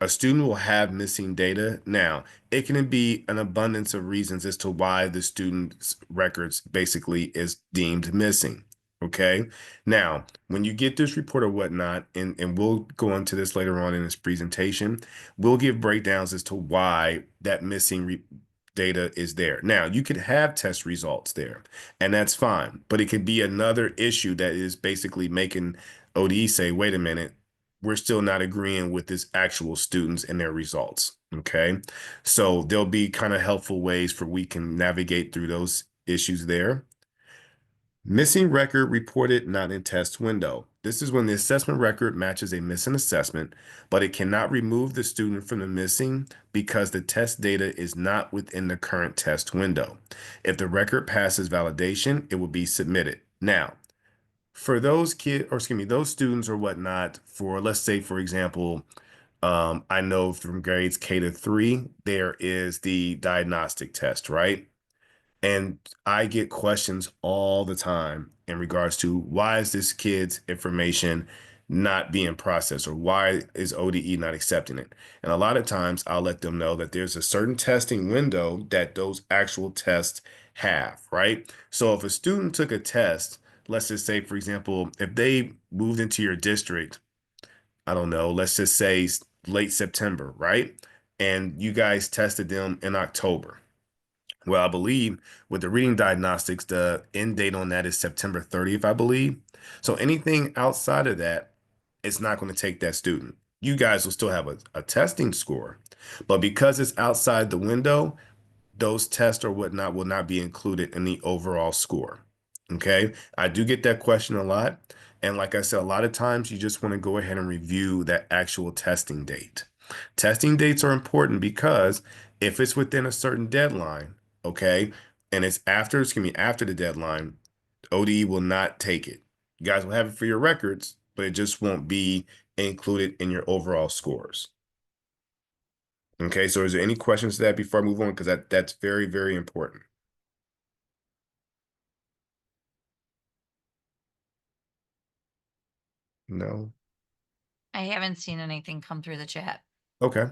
[SPEAKER 2] a student will have missing data. Now, it can be an abundance of reasons as to why the student's records basically is deemed missing. Okay. Now, when you get this report or whatnot, and we'll go into this later on in this presentation, we'll give breakdowns as to why that missing data is there. Now, you could have test results there, and that's fine, but it could be another issue that is basically making ODE say, wait a minute, we're still not agreeing with this actual students and their results. Okay. So there'll be kind of helpful ways for we can navigate through those issues there. Missing record reported not in test window. This is when the assessment record matches a missing assessment, but it cannot remove the student from the missing because the test data is not within the current test window. If the record passes validation, it will be submitted. Now, for those kids, or excuse me, those students or whatnot, for let's say, for example, I know from grades K to 3, there is the diagnostic test, right? And I get questions all the time in regards to why is this kid's information not being processed, or why is ODE not accepting it? And a lot of times I'll let them know that there's a certain testing window that those actual tests have, right? So if a student took a test, let's just say, for example, if they moved into your district, I don't know, let's just say late September, right? And you guys tested them in October. Well, I believe with the reading diagnostics, the end date on that is September 30th, I believe. So anything outside of that, it's not going to take that student. You guys will still have a testing score, but because it's outside the window, those tests or whatnot will not be included in the overall score. Okay. I do get that question a lot. And like I said, a lot of times you just want to go ahead and review that actual testing date. Testing dates are important because if it's within a certain deadline, okay, and it's after, excuse me, after the deadline, ODE will not take it. You guys will have it for your records, but it just won't be included in your overall scores. Okay, so is there any questions to that before I move on? Because that's very, very important. No.
[SPEAKER 1] I haven't seen anything come through the chat.
[SPEAKER 2] Okay.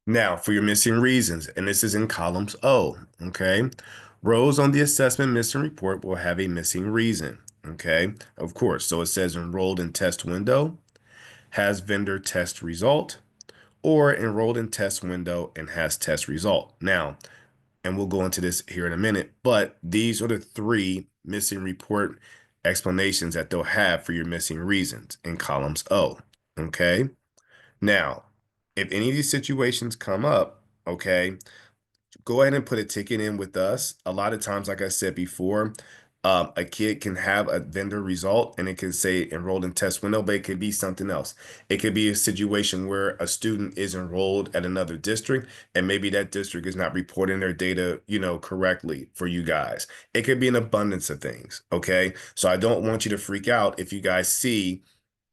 [SPEAKER 2] Now for your missing reasons, and this is in columns O, okay? Rows on the assessment missing report will have a missing reason, okay? Of course, so it says enrolled in test window, has vendor test result, or enrolled in test window and has test result. Now, and we'll go into this here in a minute, but these are the 3 missing report explanations that they'll have for your missing reasons in columns O, okay? Now, if any of these situations come up, okay, go ahead and put a ticket in with us. A lot of times, like I said before, a kid can have a vendor result and it can say enrolled in test window, but it could be something else. It could be a situation where a student is enrolled at another district and maybe that district is not reporting their data, correctly for you guys. It could be an abundance of things. Okay. So I don't want you to freak out if you guys see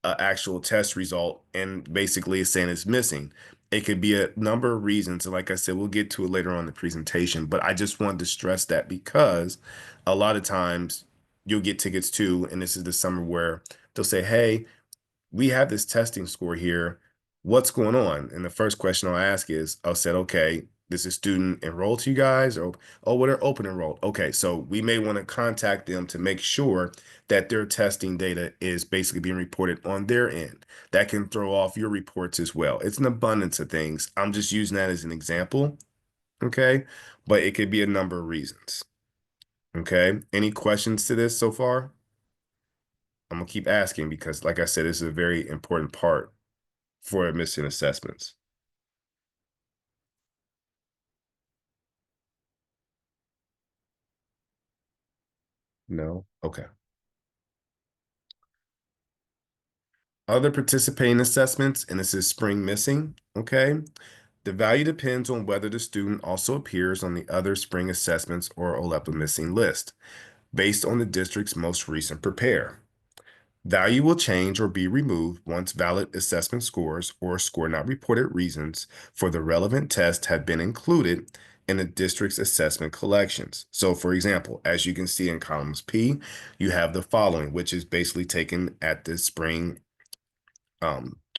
[SPEAKER 2] an actual test result and basically it's saying it's missing. It could be a number of reasons. And like I said, we'll get to it later on in the presentation, but I just wanted to stress that because a lot of times you'll get tickets too. And this is the summer where they'll say, hey, we have this testing score here. What's going on? And the first question I'll ask is, I'll say, okay, this is student enrolled to you guys, or oh, well, they're open enrolled. Okay, so we may want to contact them to make sure that their testing data is basically being reported on their end. That can throw off your reports as well. It's an abundance of things. I'm just using that as an example, okay? But it could be a number of reasons. Okay, any questions to this so far? I'm gonna keep asking because, like I said, this is a very important part for missing assessments. No? Okay. Other participating assessments, and this is spring missing, okay? The value depends on whether the student also appears on the other spring assessments or OELPA missing list, based on the district's most recent prepare. Value will change or be removed once valid assessment scores or score not reported reasons for the relevant test have been included in the district's assessment collections. So for example, as you can see in columns P, you have the following, which is basically taken at the spring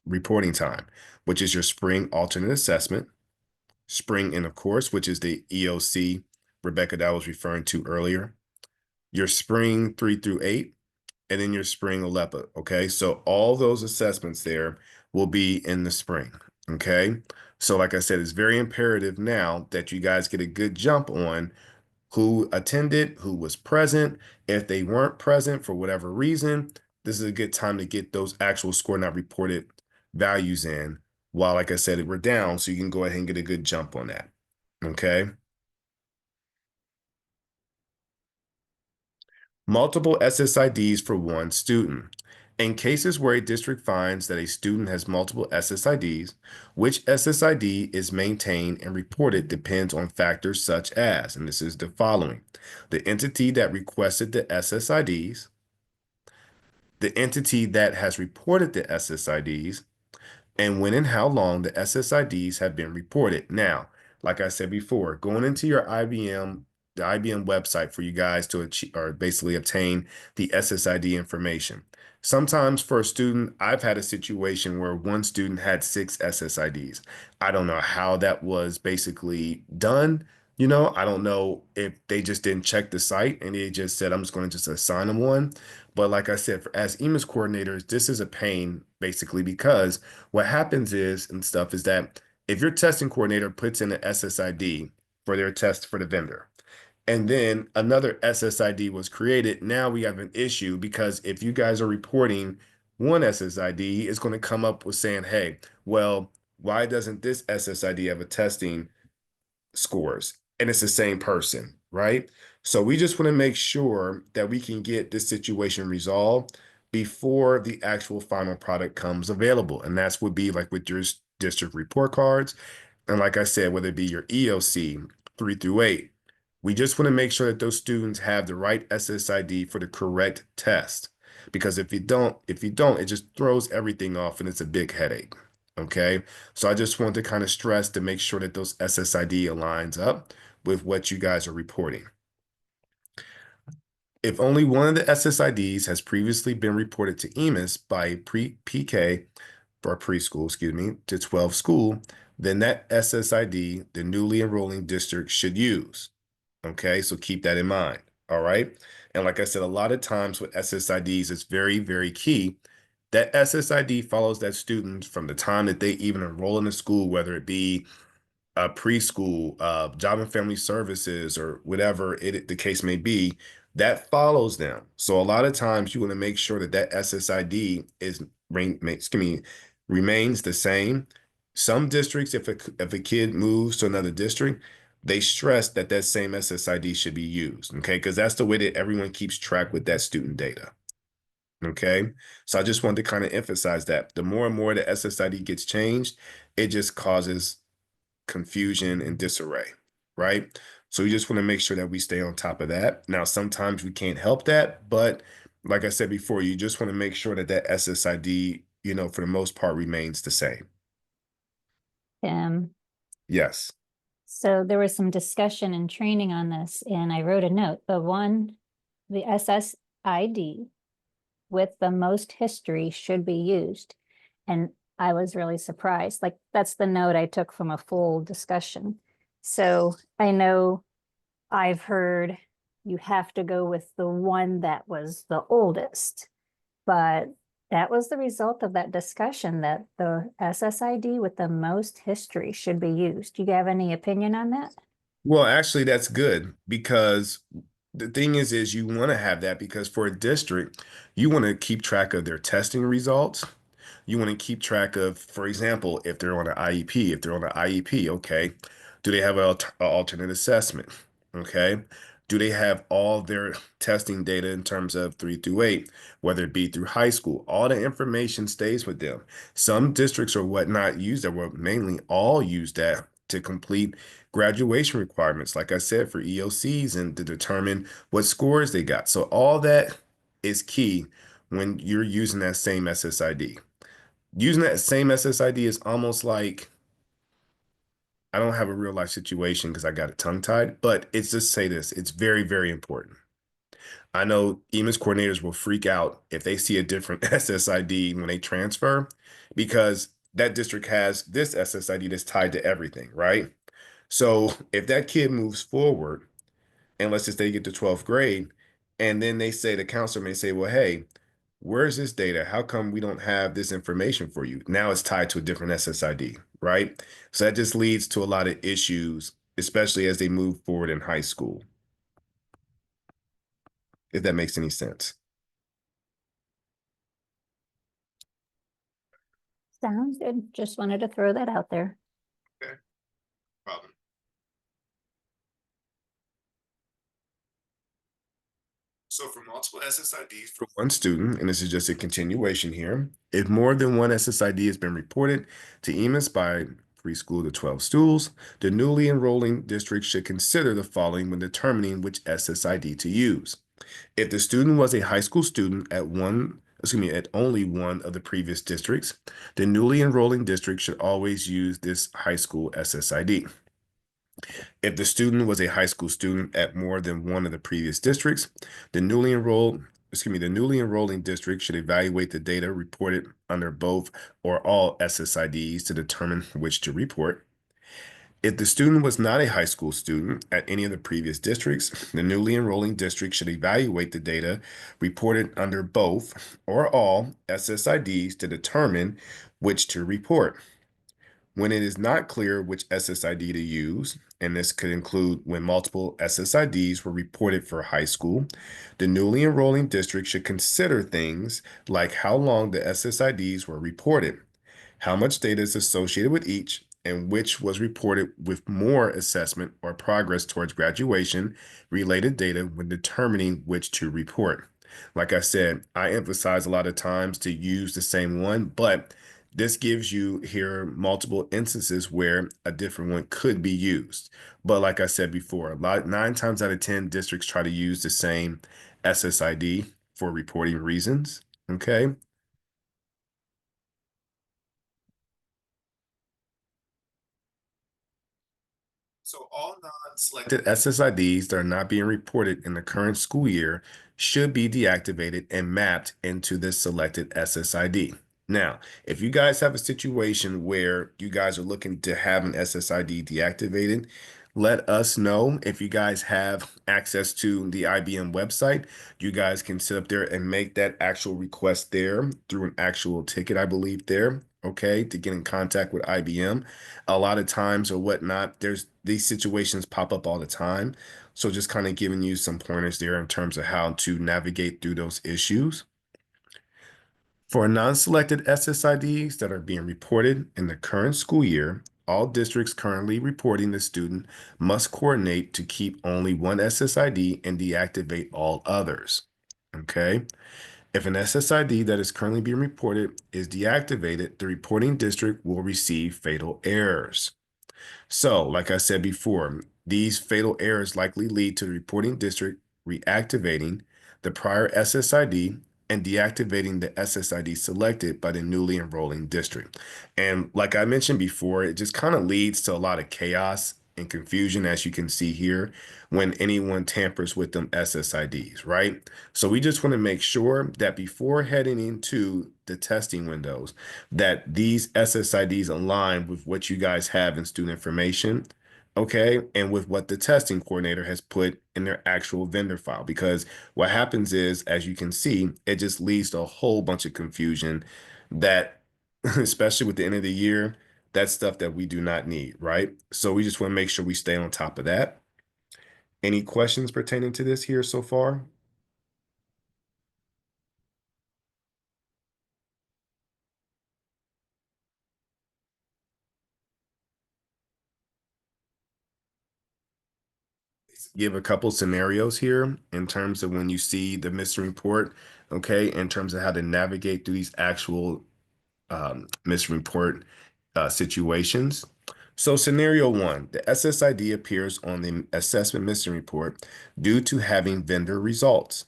[SPEAKER 2] reporting time, which is your spring alternate assessment, spring end of course, which is the EOC, Rebecca, that I was referring to earlier, your spring 3 through 8, and then your spring OELPA, okay? So all those assessments there will be in the spring, okay? So like I said, it's very imperative now that you guys get a good jump on who attended, who was present. If they weren't present for whatever reason, this is a good time to get those actual score not reported values in while, like I said, we're down, so you can go ahead and get a good jump on that, okay? Multiple SSIDs for one student. In cases where a district finds that a student has multiple SSIDs, which SSID is maintained and reported depends on factors such as, and this is the following: the entity that requested the SSIDs, the entity that has reported the SSIDs, and when and how long the SSIDs have been reported. Now, like I said before, going into your the IBM website for you guys to achieve or basically obtain the SSID information. Sometimes for a student, I've had a situation where one student had 6 SSIDs. I don't know how that was basically done. You know, I don't know if they just didn't check the site and they just said, I'm just going to just assign them one. But like I said, as EMIS coordinators, this is a pain basically because what happens is and stuff is that if your testing coordinator puts in an SSID for their test for the vendor, and then another SSID was created, now we have an issue because if you guys are reporting one SSID, it's going to come up with saying, hey, well, why doesn't this SSID have a testing scores? And it's the same person, right? So we just want to make sure that we can get this situation resolved before the actual final product comes available. And that's would be like with your district report cards. And like I said, whether it be your EOC 3 through 8, we just want to make sure that those students have the right SSID for the correct test. Because if you don't, it just throws everything off and it's a big headache. Okay. So I just want to kind of stress to make sure that those SSID aligns up with what you guys are reporting. If only one of the SSIDs has previously been reported to EMIS by PK or preschool, excuse me, to 12 school, then that SSID the newly enrolling district should use. Okay, so keep that in mind. All right. And like I said, a lot of times with SSIDs, it's very, very key that SSID follows that student from the time that they even enroll in the school, whether it be preschool, job and family services, or whatever the case may be, that follows them. So a lot of times you want to make sure that that SSID remains the same. Some districts, if a kid moves to another district, they stress that that same SSID should be used, okay? Because that's the way that everyone keeps track with that student data, okay? So I just wanted to kind of emphasize that. The more and more the SSID gets changed, it just causes confusion and disarray, right? So we just want to make sure that we stay on top of that. Now, sometimes we can't help that, but like I said before, you just want to make sure that that SSID, you know, for the most part remains the same. Yes.
[SPEAKER 3] So there was some discussion and training on this, and I wrote a note. The SSID with the most history should be used. And I was really surprised. Like, that's the note I took from a full discussion. So I know I've heard you have to go with the one that was the oldest, but that was the result of that discussion that the SSID with the most history should be used. Do you have any opinion on that?
[SPEAKER 2] Well, actually, that's good because the thing is you want to have that because for a district, you want to keep track of their testing results. You want to keep track of, for example, if they're on an IEP, if they're on an IEP, okay, do they have an alternate assessment? Okay. Do they have all their testing data in terms of 3 through 8, whether it be through high school? All the information stays with them. Some districts or whatnot use that, well, mainly all use that to complete graduation requirements, like I said, for EOCs and to determine what scores they got. So all that is key when you're using that same SSID. Using that same SSID is almost like I don't have a real life situation because I got it tongue tied, but it's just say this. It's very, very important. I know EMIS coordinators will freak out if they see a different SSID when they transfer because that district has this SSID that's tied to everything, right? So if that kid moves forward, and let's just say you get to 12th grade, and then they say the counselor may say, well, hey, where's this data? How come we don't have this information for you? Now it's tied to a different SSID, right? So that just leads to a lot of issues, especially as they move forward in high school, if that makes any sense.
[SPEAKER 3] Sounds good. Just wanted to throw that out there.
[SPEAKER 2] Okay. Problem. So for multiple SSIDs for one student, and this is just a continuation here, if more than one SSID has been reported to EMIS by preschool to 12 schools, the newly enrolling district should consider the following when determining which SSID to use. If the student was a high school student at only one of the previous districts, the newly enrolling district should always use this high school SSID. If the student was a high school student at more than one of the previous districts, the newly enrolling district should evaluate the data reported under both or all SSIDs to determine which to report. If the student was not a high school student at any of the previous districts, the newly enrolling district should evaluate the data reported under both or all SSIDs to determine which to report. When it is not clear which SSID to use, and this could include when multiple SSIDs were reported for high school, the newly enrolling district should consider things like how long the SSIDs were reported, how much data is associated with each, and which was reported with more assessment or progress towards graduation related data when determining which to report. Like I said, I emphasize a lot of times to use the same one, but this gives you here multiple instances where a different one could be used. But like I said before, 9 times out of 10 districts try to use the same SSID for reporting reasons. Okay. So all non-selected SSIDs that are not being reported in the current school year should be deactivated and mapped into this selected SSID. Now, if you guys have a situation where you guys are looking to have an SSID deactivated, let us know. If you guys have access to the IBM website, you guys can sit up there and make that actual request there through an actual ticket, I believe there, okay, to get in contact with IBM. A lot of times or whatnot, there's these situations pop up all the time. So just kind of giving you some pointers there in terms of how to navigate through those issues. For non-selected SSIDs that are being reported in the current school year, all districts currently reporting the student must coordinate to keep only one SSID and deactivate all others. Okay. If an SSID that is currently being reported is deactivated, the reporting district will receive fatal errors. So, like I said before, these fatal errors likely lead to the reporting district reactivating the prior SSID and deactivating the SSID selected by the newly enrolling district. And like I mentioned before, it just kind of leads to a lot of chaos and confusion, as you can see here, when anyone tampers with them SSIDs, right? So we just want to make sure that before heading into the testing windows, that these SSIDs align with what you guys have in student information okay, and with what the testing coordinator has put in their actual vendor file. Because what happens is, as you can see, it just leads to a whole bunch of confusion that, especially with the end of the year, that's stuff that we do not need, right? So we just want to make sure we stay on top of that. Any questions pertaining to this here so far? Give a couple scenarios here in terms of when you see the missing report, okay, in terms of how to navigate through these actual missing report situations. So scenario one, the SSID appears on the assessment missing report due to having vendor results.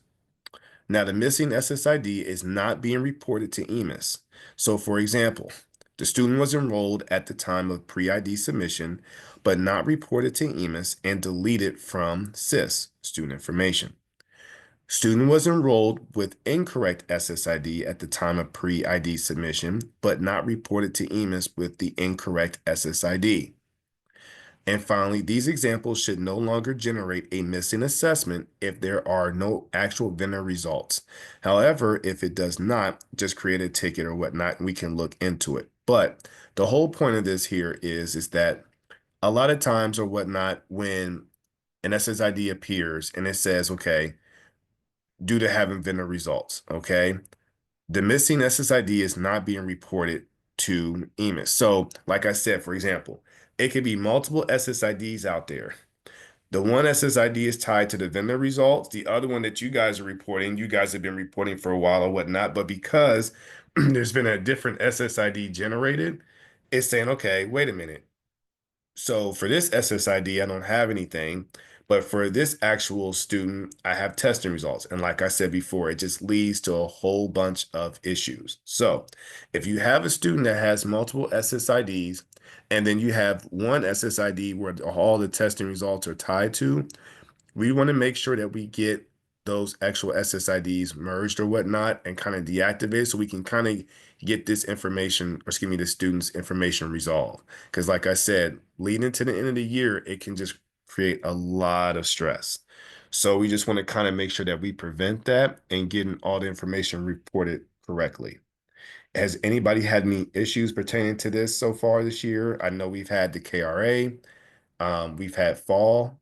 [SPEAKER 2] Now, the missing SSID is not being reported to EMIS. So, for example, the student was enrolled at the time of pre-ID submission, but not reported to EMIS and deleted from SIS, student information. Student was enrolled with incorrect SSID at the time of pre-ID submission, but not reported to EMIS with the incorrect SSID. And finally, these examples should no longer generate a missing assessment if there are no actual vendor results. However, if it does not, just create a ticket or whatnot, and we can look into it. But the whole point of this here is that a lot of times or whatnot, when an SSID appears and it says, okay, due to having vendor results, okay, the missing SSID is not being reported to EMIS. So, like I said, for example, it could be multiple SSIDs out there. The one SSID is tied to the vendor results. The other one that you guys are reporting, you guys have been reporting for a while or whatnot, but because there's been a different SSID generated, it's saying, okay, wait a minute. So for this SSID, I don't have anything, but for this actual student, I have testing results. And like I said before, it just leads to a whole bunch of issues. So if you have a student that has multiple SSIDs, and then you have one SSID where all the testing results are tied to, we want to make sure that we get those actual SSIDs merged or whatnot and kind of deactivated so we can kind of get this information, or excuse me, the student's information resolved. Because like I said, leading to the end of the year, it can just create a lot of stress. So we just want to kind of make sure that we prevent that and getting all the information reported correctly. Has anybody had any issues pertaining to this so far this year? I know we've had the KRA, we've had fall.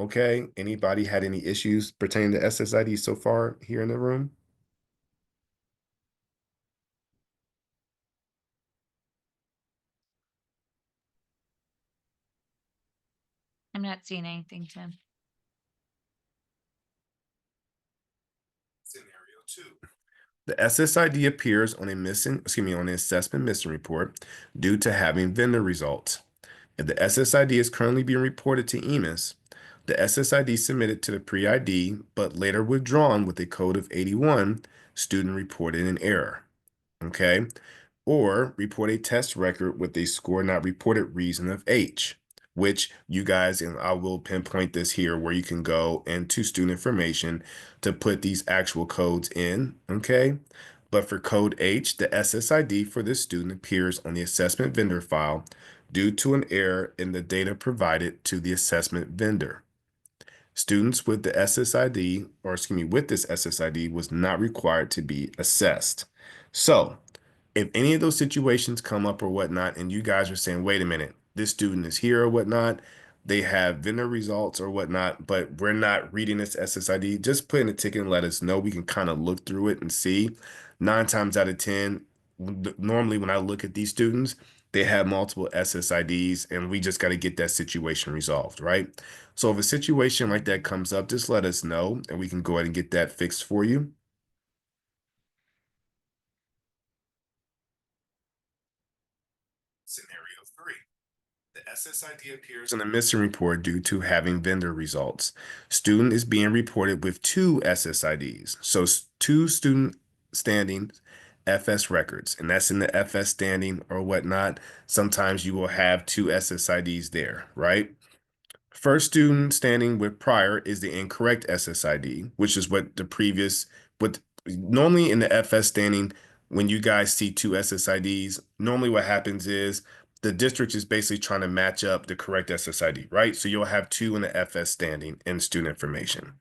[SPEAKER 2] Okay. Anybody had any issues pertaining to SSID so far here in the room?
[SPEAKER 1] I'm not seeing anything, Tim.
[SPEAKER 2] Scenario two. The SSID appears on a missing, excuse me, on the assessment missing report due to having vendor results. If the SSID is currently being reported to EMIS, the SSID submitted to the pre-ID but later withdrawn with a code of 81, student reported an error. Okay. Or report a test record with a score not reported reason of H, which you guys, and I will pinpoint this here where you can go into student information to put these actual codes in, okay? But for code H, the SSID for this student appears on the assessment vendor file due to an error in the data provided to the assessment vendor. Students with the SSID, or excuse me, with this SSID was not required to be assessed. So if any of those situations come up or whatnot, and you guys are saying, wait a minute, this student is here or whatnot, they have vendor results or whatnot, but we're not reading this SSID, just put in a ticket and let us know. We can kind of look through it and see. 9 times out of 10, normally when I look at these students, they have multiple SSIDs and we just got to get that situation resolved, right? So if a situation like that comes up, just let us know and we can go ahead and get that fixed for you. Scenario 3. The SSID appears in a missing report due to having vendor results. Student is being reported with 2 SSIDs. So 2 student standing FS records, and that's in the FS standing or whatnot. Sometimes you will have 2 SSIDs there, right? First student standing with prior is the incorrect SSID, which is what the previous, what normally in the FS standing, when you guys see 2 SSIDs, normally what happens is the district is basically trying to match up the correct SSID, right? So you'll have 2 in the FS standing in student information.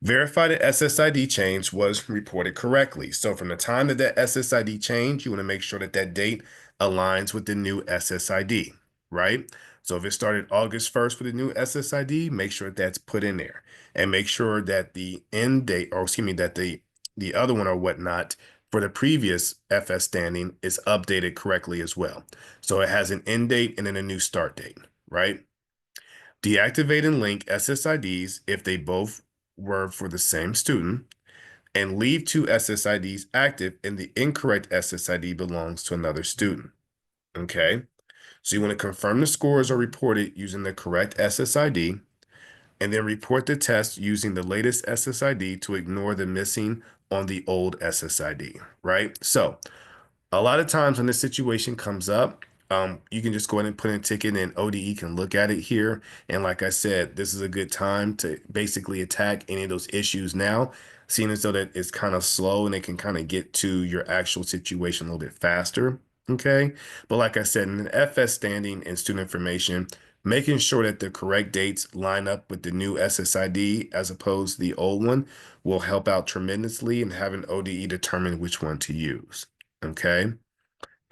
[SPEAKER 2] Verify the SSID change was reported correctly. So from the time that SSID changed, you want to make sure that that date aligns with the new SSID, right? So if it started August 1st with the new SSID, make sure that that's put in there, and make sure that the end date, or excuse me, that the other one or whatnot for the previous FS standing is updated correctly as well. So it has an end date and then a new start date, right? Deactivate and link SSIDs if they both were for the same student, and leave 2 SSIDs active and the incorrect SSID belongs to another student. Okay, so you want to confirm the scores are reported using the correct SSID, and then report the test using the latest SSID to ignore the missing on the old SSID, right? So a lot of times when this situation comes up, you can just go ahead and put in a ticket and ODE can look at it here. And like I said, this is a good time to basically attack any of those issues now, seeing as though that it's kind of slow and it can kind of get to your actual situation a little bit faster. Okay. But like I said, in the FS standing and student information, making sure that the correct dates line up with the new SSID as opposed to the old one will help out tremendously in having ODE determine which one to use. Okay.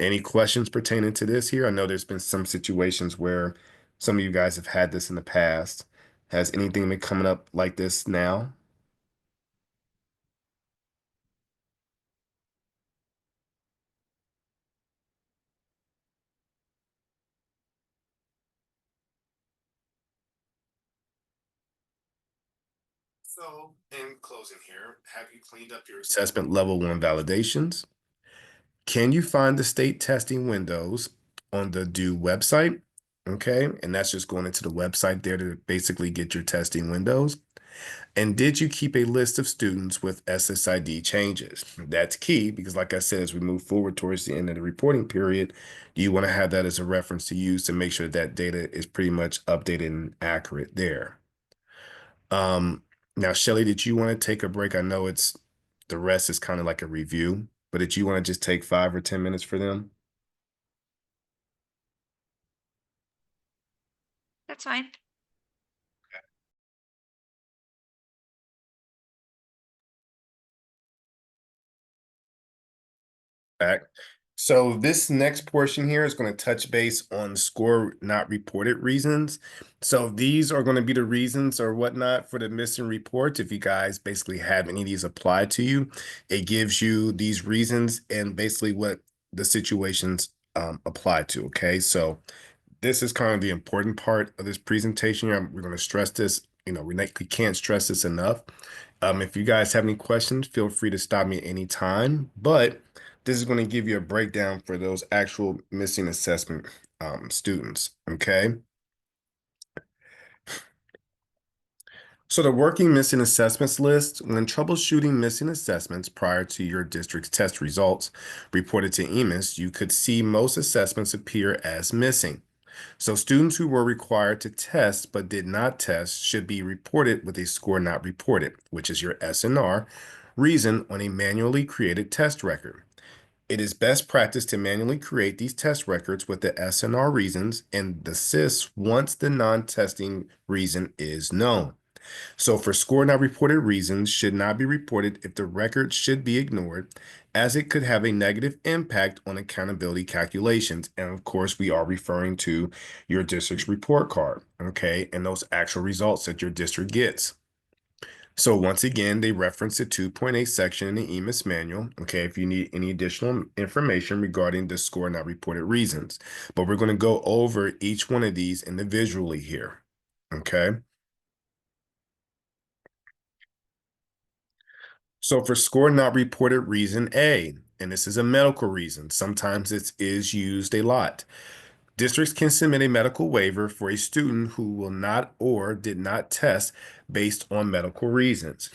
[SPEAKER 2] Any questions pertaining to this here? I know there's been some situations where some of you guys have had this in the past. Has anything been coming up like this now? So, in closing here, have you cleaned up your assessment level 1 validations? Can you find the state testing windows on the due website? Okay, and that's just going into the website there to basically get your testing windows. And did you keep a list of students with SSID changes? That's key because, like I said, as we move forward towards the end of the reporting period, you want to have that as a reference to use to make sure that data is pretty much updated and accurate there. Now, Shelly, did you want to take a break? I know it's the rest is kind of like a review, but did you want to just take 5 or 10 minutes for them?
[SPEAKER 1] That's fine.
[SPEAKER 2] Back. So this next portion here is going to touch base on score not reported reasons. So these are going to be the reasons or whatnot for the missing reports. If you guys basically have any of these applied to you, it gives you these reasons and basically what the situations apply to. Okay, so this is kind of the important part of this presentation. We're going to stress this. We can't stress this enough. If you guys have any questions, feel free to stop me at any time. But this is going to give you a breakdown for those actual missing assessment students. Okay. So the working missing assessments list, when troubleshooting missing assessments prior to your district's test results reported to EMIS, you could see most assessments appear as missing. So students who were required to test but did not test should be reported with a score not reported, which is your SNR, reason on a manually created test record. It is best practice to manually create these test records with the SNR reasons and desist once the non-testing reason is known. So for score not reported reasons should not be reported if the record should be ignored, as it could have a negative impact on accountability calculations. And of course, we are referring to your district's report card, okay, and those actual results that your district gets. So once again, they reference the 2.8 section in the EMIS manual, okay, if you need any additional information regarding the score not reported reasons. But we're going to go over each one of these individually here, okay? So for score not reported reason A, and this is a medical reason, sometimes it is used a lot. Districts can submit a medical waiver for a student who will not or did not test based on medical reasons.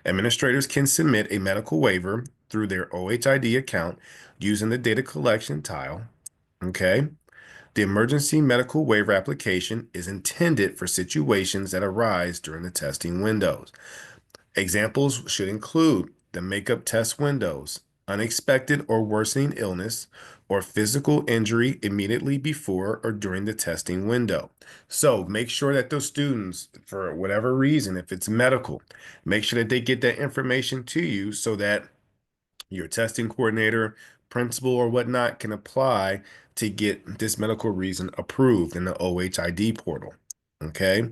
[SPEAKER 2] Administrators can submit a medical waiver through their OHID account using the data collection tile. Okay. The emergency medical waiver application is intended for situations that arise during the testing windows. Examples should include the makeup test windows, unexpected or worsening illness, or physical injury immediately before or during the testing window. So make sure that those students, for whatever reason, if it's medical, make sure that they get that information to you so that your testing coordinator, principal, or whatnot can apply to get this medical reason approved in the OHID portal. Okay.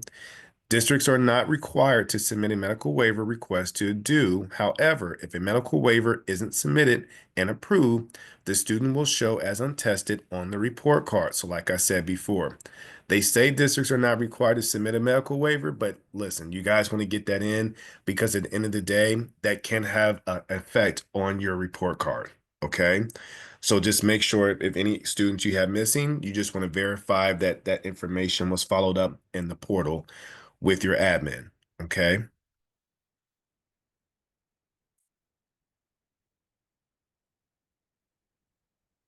[SPEAKER 2] Districts are not required to submit a medical waiver request to do. However, if a medical waiver isn't submitted and approved, the student will show as untested on the report card. So like I said before, they say districts are not required to submit a medical waiver, but listen, you guys want to get that in because at the end of the day, that can have an effect on your report card. Okay. So just make sure if any students you have missing, you just want to verify that that information was followed up in the portal with your admin, okay?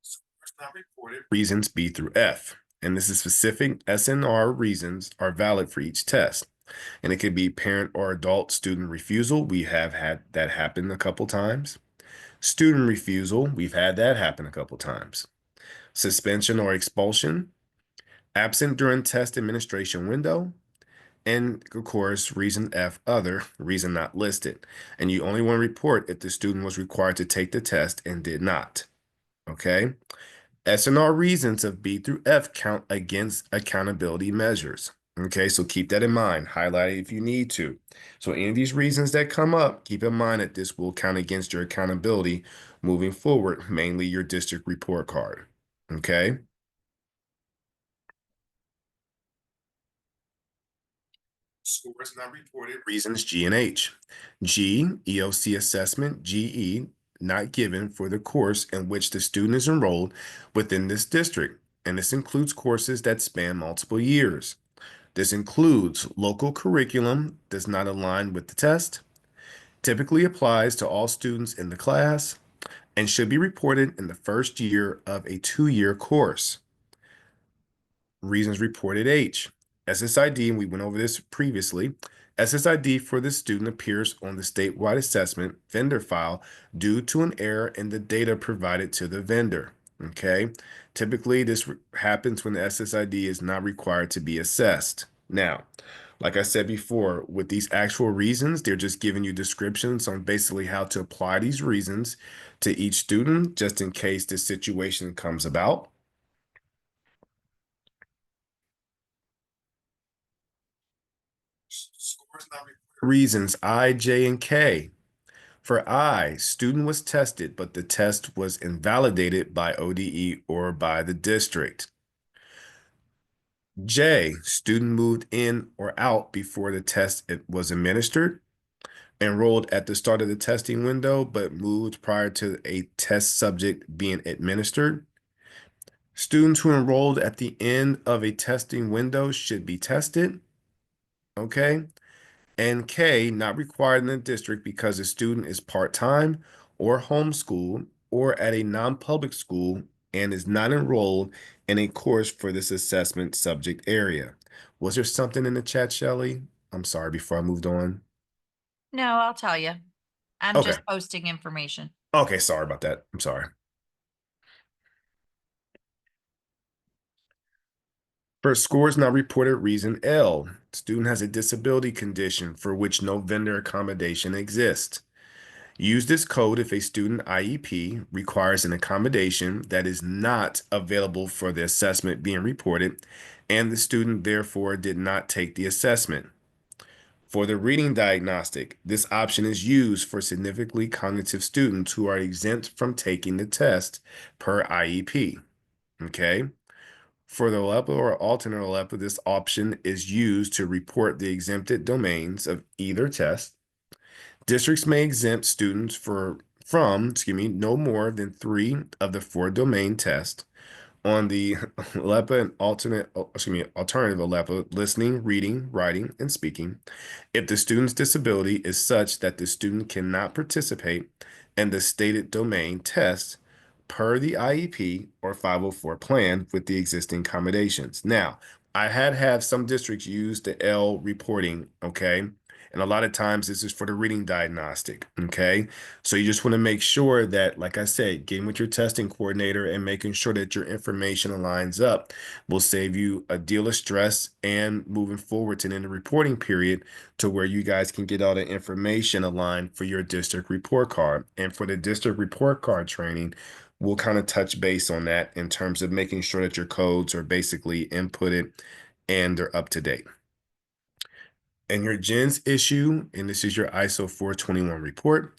[SPEAKER 2] Scores not reported. Reasons B through F. And this is specific SNR reasons are valid for each test. And it could be parent or adult student refusal. We have had that happen a couple times. Student refusal, we've had that happen a couple times. Suspension or expulsion, absent during test administration window, and of course, reason F, other, reason not listed. And you only want to report if the student was required to take the test and did not. Okay. S&R reasons of B through F count against accountability measures. Okay, so keep that in mind. Highlight it if you need to. So any of these reasons that come up, keep in mind that this will count against your accountability moving forward, mainly your district report card. Okay. Scores not reported, reasons G and H. G, EOC assessment, GE, not given for the course in which the student is enrolled within this district, and this includes courses that span multiple years. This includes local curriculum does not align with the test, typically applies to all students in the class, and should be reported in the first year of a 2-year course. Reasons reported H. SSID, and we went over this previously. SSID for the student appears on the statewide assessment vendor file due to an error in the data provided to the vendor. Okay. Typically, this happens when the SSID is not required to be assessed. Now, like I said before, with these actual reasons, they're just giving you descriptions on basically how to apply these reasons to each student, just in case this situation comes about. Scores not reported. Reasons I, J, and K. For I, student was tested, but the test was invalidated by ODE or by the district. J, student moved in or out before the test was administered, enrolled at the start of the testing window, but moved prior to a test subject being administered. Students who enrolled at the end of a testing window should be tested. Okay. And K, not required in the district because the student is part-time or homeschooled or at a non-public school and is not enrolled in a course for this assessment subject area. Was there something in the chat, Shelley? I'm sorry, before I moved on.
[SPEAKER 1] No, I'll tell you. I'm
[SPEAKER 2] Okay.
[SPEAKER 1] just posting information.
[SPEAKER 2] Okay, sorry about that. I'm sorry. For scores not reported, reason L. Student has a disability condition for which no vendor accommodation exists. Use this code if a student IEP requires an accommodation that is not available for the assessment being reported, and the student therefore did not take the assessment. For the reading diagnostic, this option is used for significantly cognitive students who are exempt from taking the test per IEP. Okay. For the OELPA or alternate OELPA, this option is used to report the exempted domains of either test. Districts may exempt students from, no more than 3 of the 4 domain tests on the OELPA and alternative OELPA, listening, reading, writing, and speaking, if the student's disability is such that the student cannot participate in the stated domain test per the IEP or 504 plan with the existing accommodations. Now, I had some districts use the L reporting, okay? And a lot of times this is for the reading diagnostic, okay? So you just want to make sure that, like I said, getting with your testing coordinator and making sure that your information aligns up will save you a deal of stress and moving forward to in the reporting period to where you guys can get all the information aligned for your district report card. And for the district report card training, we'll kind of touch base on that in terms of making sure that your codes are basically inputted and they're up to date. And your GENS issue, and this is your ISO 421 report,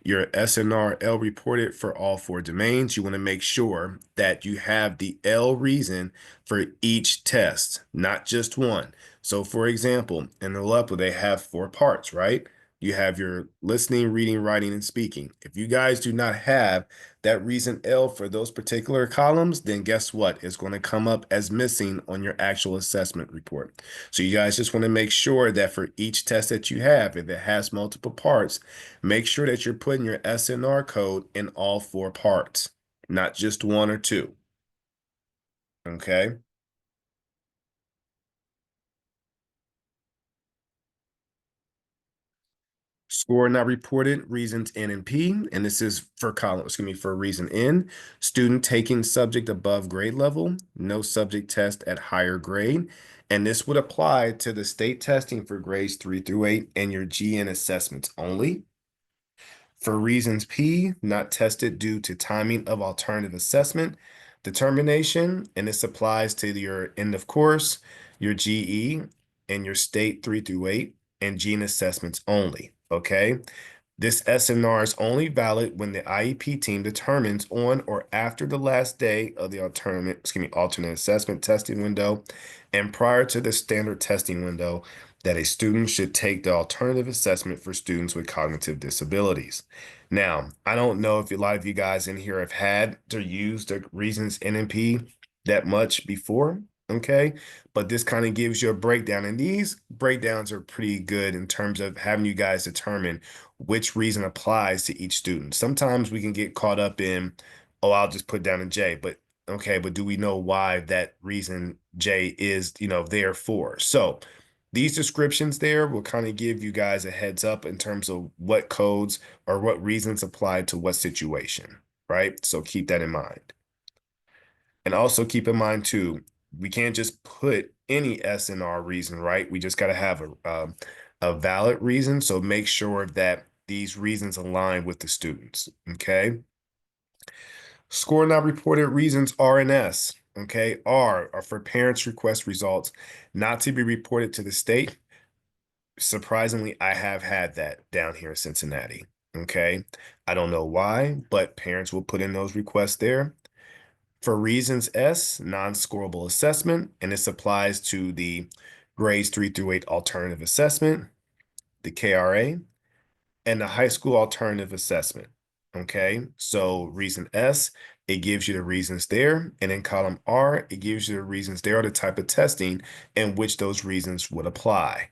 [SPEAKER 2] your SNR-L reported for all 4 domains. You want to make sure that you have the L reason for each test, not just one. So for example, in the OELPA, they have 4 parts, right? You have your listening, reading, writing, and speaking. If you guys do not have that reason L for those particular columns, then guess what? It's going to come up as missing on your actual assessment report. So you guys just want to make sure that for each test that you have, if it has multiple parts, make sure that you're putting your SNR code in all 4 parts, not just 1 or 2. Okay. Score not reported, reasons N and P, and this is for column, for reason N, student taking subject above grade level, no subject test at higher grade. And this would apply to the state testing for grades 3 through 8 and your GN assessments only. For reasons P, not tested due to timing of alternative assessment determination, and this applies to your end of course, your GE, and your state 3 through 8, and GN assessments only, okay? This SNR is only valid when the IEP team determines on or after the last day of the alternate assessment testing window and prior to the standard testing window that a student should take the alternative assessment for students with cognitive disabilities. Now, I don't know if a lot of you guys in here have had to use the reasons NNP that much before, okay? But this kind of gives you a breakdown, and these breakdowns are pretty good in terms of having you guys determine which reason applies to each student. Sometimes we can get caught up in, oh, I'll just put down a J, but okay, but do we know why that reason J is, there for? So these descriptions there will kind of give you guys a heads up in terms of what codes or what reasons apply to what situation, right? So keep that in mind. And also keep in mind too, we can't just put any SNR reason, right? We just got to have a valid reason. So make sure that these reasons align with the students, okay? Score not reported reasons R and S, okay? R are for parents' request results not to be reported to the state. Surprisingly, I have had that down here in Cincinnati, okay? I don't know why, but parents will put in those requests there. For reasons S, non-scorable assessment, and this applies to the grades 3 through 8 alternative assessment, the KRA, and the high school alternative assessment. Okay, so reason S, it gives you the reasons there. And in column R, it gives you the reasons there are the type of testing in which those reasons would apply.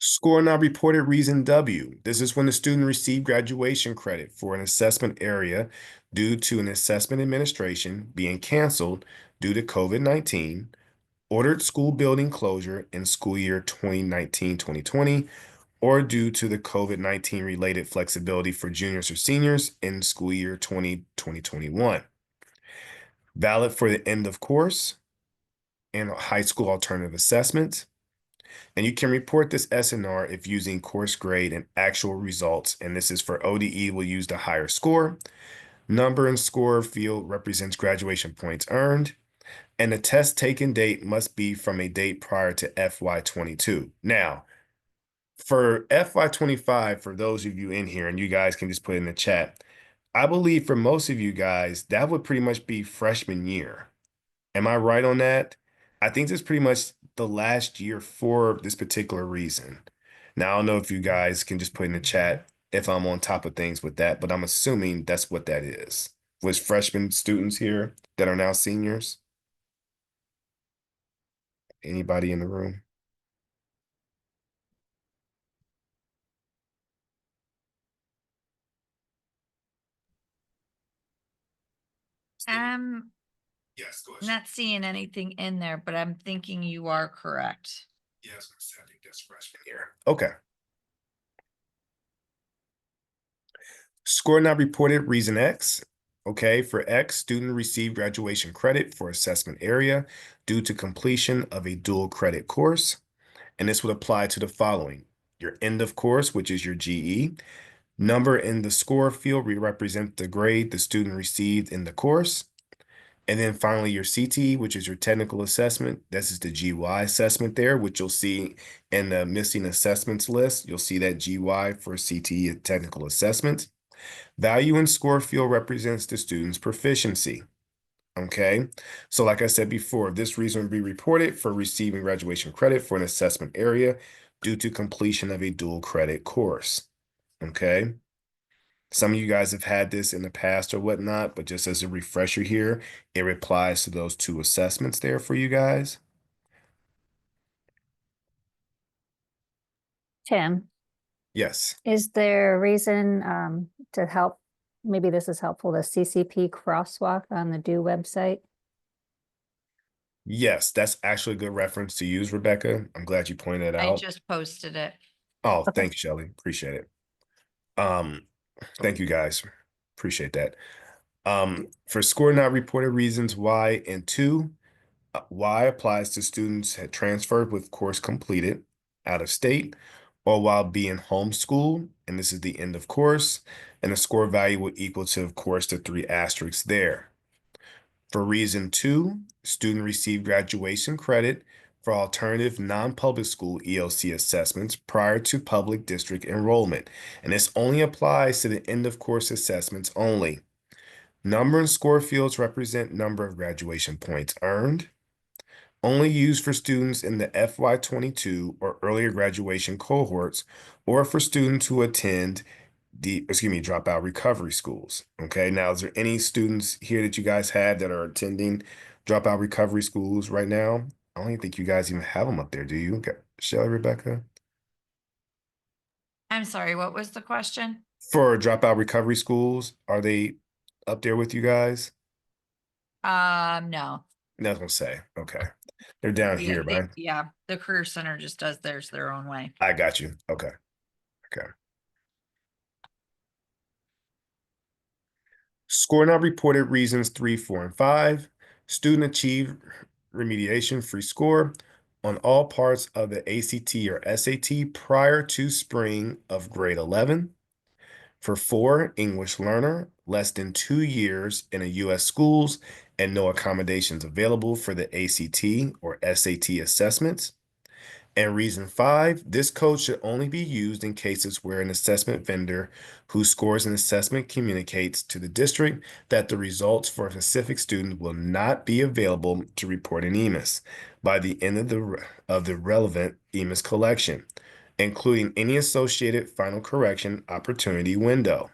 [SPEAKER 2] Score not reported reason W. This is when the student received graduation credit for an assessment area due to an assessment administration being canceled due to COVID-19, ordered school building closure in school year 2019-2020, or due to the COVID-19 related flexibility for juniors or seniors in school year 2020-2021. Valid for the end of course and high school alternative assessments. And you can report this SNR if using course grade and actual results. And this is for ODE, we'll use the higher score. Number and score field represents graduation points earned. And the test taken date must be from a date prior to FY22. Now, for FY25, for those of you in here, and you guys can just put in the chat, I believe for most of you guys, that would pretty much be freshman year. Am I right on that? I think this is pretty much the last year for this particular reason. Now, I don't know if you guys can just put in the chat if I'm on top of things with that, but I'm assuming that's what that is. Was freshman students here that are now seniors? Anybody in the room?
[SPEAKER 1] Um,
[SPEAKER 2] Yes, go
[SPEAKER 1] I'm
[SPEAKER 2] ahead.
[SPEAKER 1] not seeing anything in there, but I'm thinking you are correct.
[SPEAKER 2] Yes, I think that's freshman year. Okay. Score not reported, reason X. Okay, for X, student received graduation credit for assessment area due to completion of a dual credit course. And this would apply to the following: your end of course, which is your GE. Number in the score field represent the grade the student received in the course. And then finally, your CT, which is your technical assessment. This is the GY assessment there, which you'll see in the missing assessments list. You'll see that GY for CT technical assessment. Value in score field represents the student's proficiency. Okay, so like I said before, this reason will be reported for receiving graduation credit for an assessment area due to completion of a dual credit course. Okay. Some of you guys have had this in the past or whatnot, but just as a refresher here, it applies to those two assessments there for you guys.
[SPEAKER 3] Tim,
[SPEAKER 2] Yes.
[SPEAKER 3] is there a reason to help? Maybe this is helpful, the CCP crosswalk on the DO website.
[SPEAKER 2] Yes, that's actually a good reference to use, Rebecca. I'm glad you pointed it
[SPEAKER 1] I
[SPEAKER 2] out.
[SPEAKER 1] just posted it.
[SPEAKER 2] Oh,
[SPEAKER 3] Okay.
[SPEAKER 2] thanks, Shelley. Appreciate it. Thank you guys. Appreciate that. For score not reported reasons Y and 2, Y applies to students had transferred with course completed out of state or while being homeschooled, and this is the end of course, and the score value will equal to, of course, the 3 asterisks there. For reason 2, student received graduation credit for alternative non-public school ELC assessments prior to public district enrollment, and this only applies to the end of course assessments only. Number and score fields represent number of graduation points earned. Only used for students in the FY22 or earlier graduation cohorts, or for students who attend dropout recovery schools. Okay, now is there any students here that you guys have that are attending dropout recovery schools right now? I don't even think you guys even have them up there, do you? Okay. Shelly, Rebecca?
[SPEAKER 1] I'm sorry, what was the question?
[SPEAKER 2] For dropout recovery schools, are they up there with you guys?
[SPEAKER 1] No.
[SPEAKER 2] That's what I'm say. Okay. They're down here, right?
[SPEAKER 1] Yeah, the Career Center just does theirs their own way.
[SPEAKER 2] I got you. Okay. Okay. Score not reported reasons 3, 4, and 5. Student achieved remediation free score on all parts of the ACT or SAT prior to spring of grade 11. For 4, English learner, less than 2 years in a U.S. schools and no accommodations available for the ACT or SAT assessments. And reason 5, this code should only be used in cases where an assessment vendor who scores an assessment communicates to the district that the results for a specific student will not be available to report in EMIS by the end of the relevant EMIS collection, including any associated final correction opportunity window.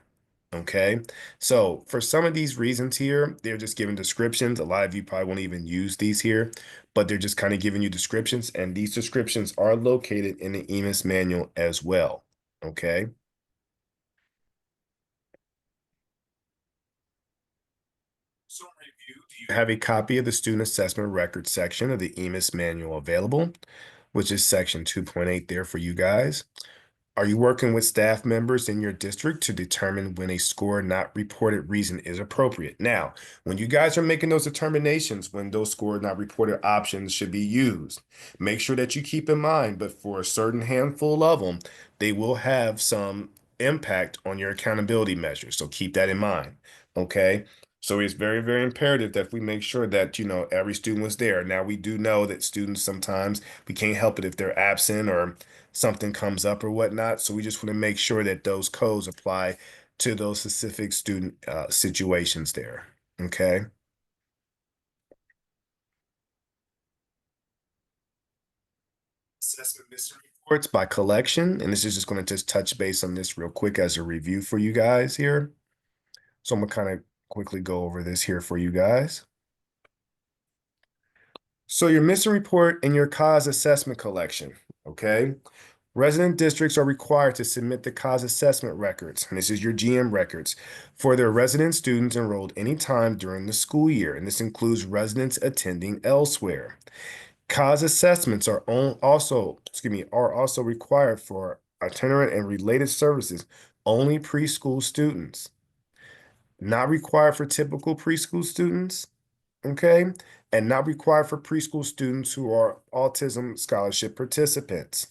[SPEAKER 2] Okay, so for some of these reasons here, they're just giving descriptions. A lot of you probably won't even use these here, but they're just kind of giving you descriptions, and these descriptions are located in the EMIS manual as well. Okay. So review, do you have a copy of the student assessment record section of the EMIS manual available, which is section 2.8 there for you guys? Are you working with staff members in your district to determine when a score not reported reason is appropriate? Now, when you guys are making those determinations, when those score not reported options should be used, make sure that you keep in mind, but for a certain handful of them, they will have some impact on your accountability measures. So keep that in mind. Okay. So it's very, very imperative that we make sure that, every student was there. Now, we do know that students sometimes we can't help it if they're absent or something comes up or whatnot. So we just want to make sure that those codes apply to those specific student situations there. Okay. Assessment missing reports by collection. And this is just going to just touch base on this real quick as a review for you guys here. So I'm going to kind of quickly go over this here for you guys. So your missing report and your cause assessment collection. Okay. Resident districts are required to submit the cause assessment records, and this is your GM records, for their resident students enrolled anytime during the school year, and this includes residents attending elsewhere. Cause assessments are also required for itinerant and related services, only preschool students. Not required for typical preschool students, okay? And not required for preschool students who are autism scholarship participants.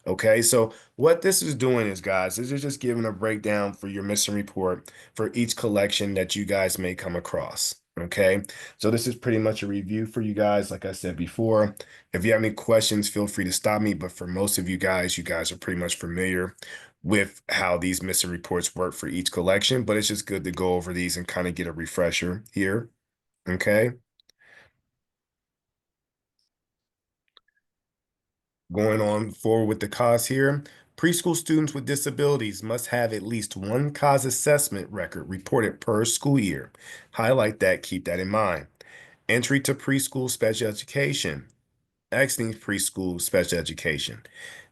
[SPEAKER 2] Okay, so what this is doing is, guys, this is just giving a breakdown for your missing report for each collection that you guys may come across. Okay, so this is pretty much a review for you guys. Like I said before, if you have any questions, feel free to stop me. But for most of you guys are pretty much familiar with how these missing reports work for each collection. But it's just good to go over these and kind of get a refresher here. Okay. Going on forward with the cause here, preschool students with disabilities must have at least one cause assessment record reported per school year. Highlight that, keep that in mind. Entry to preschool special education, exiting preschool special education,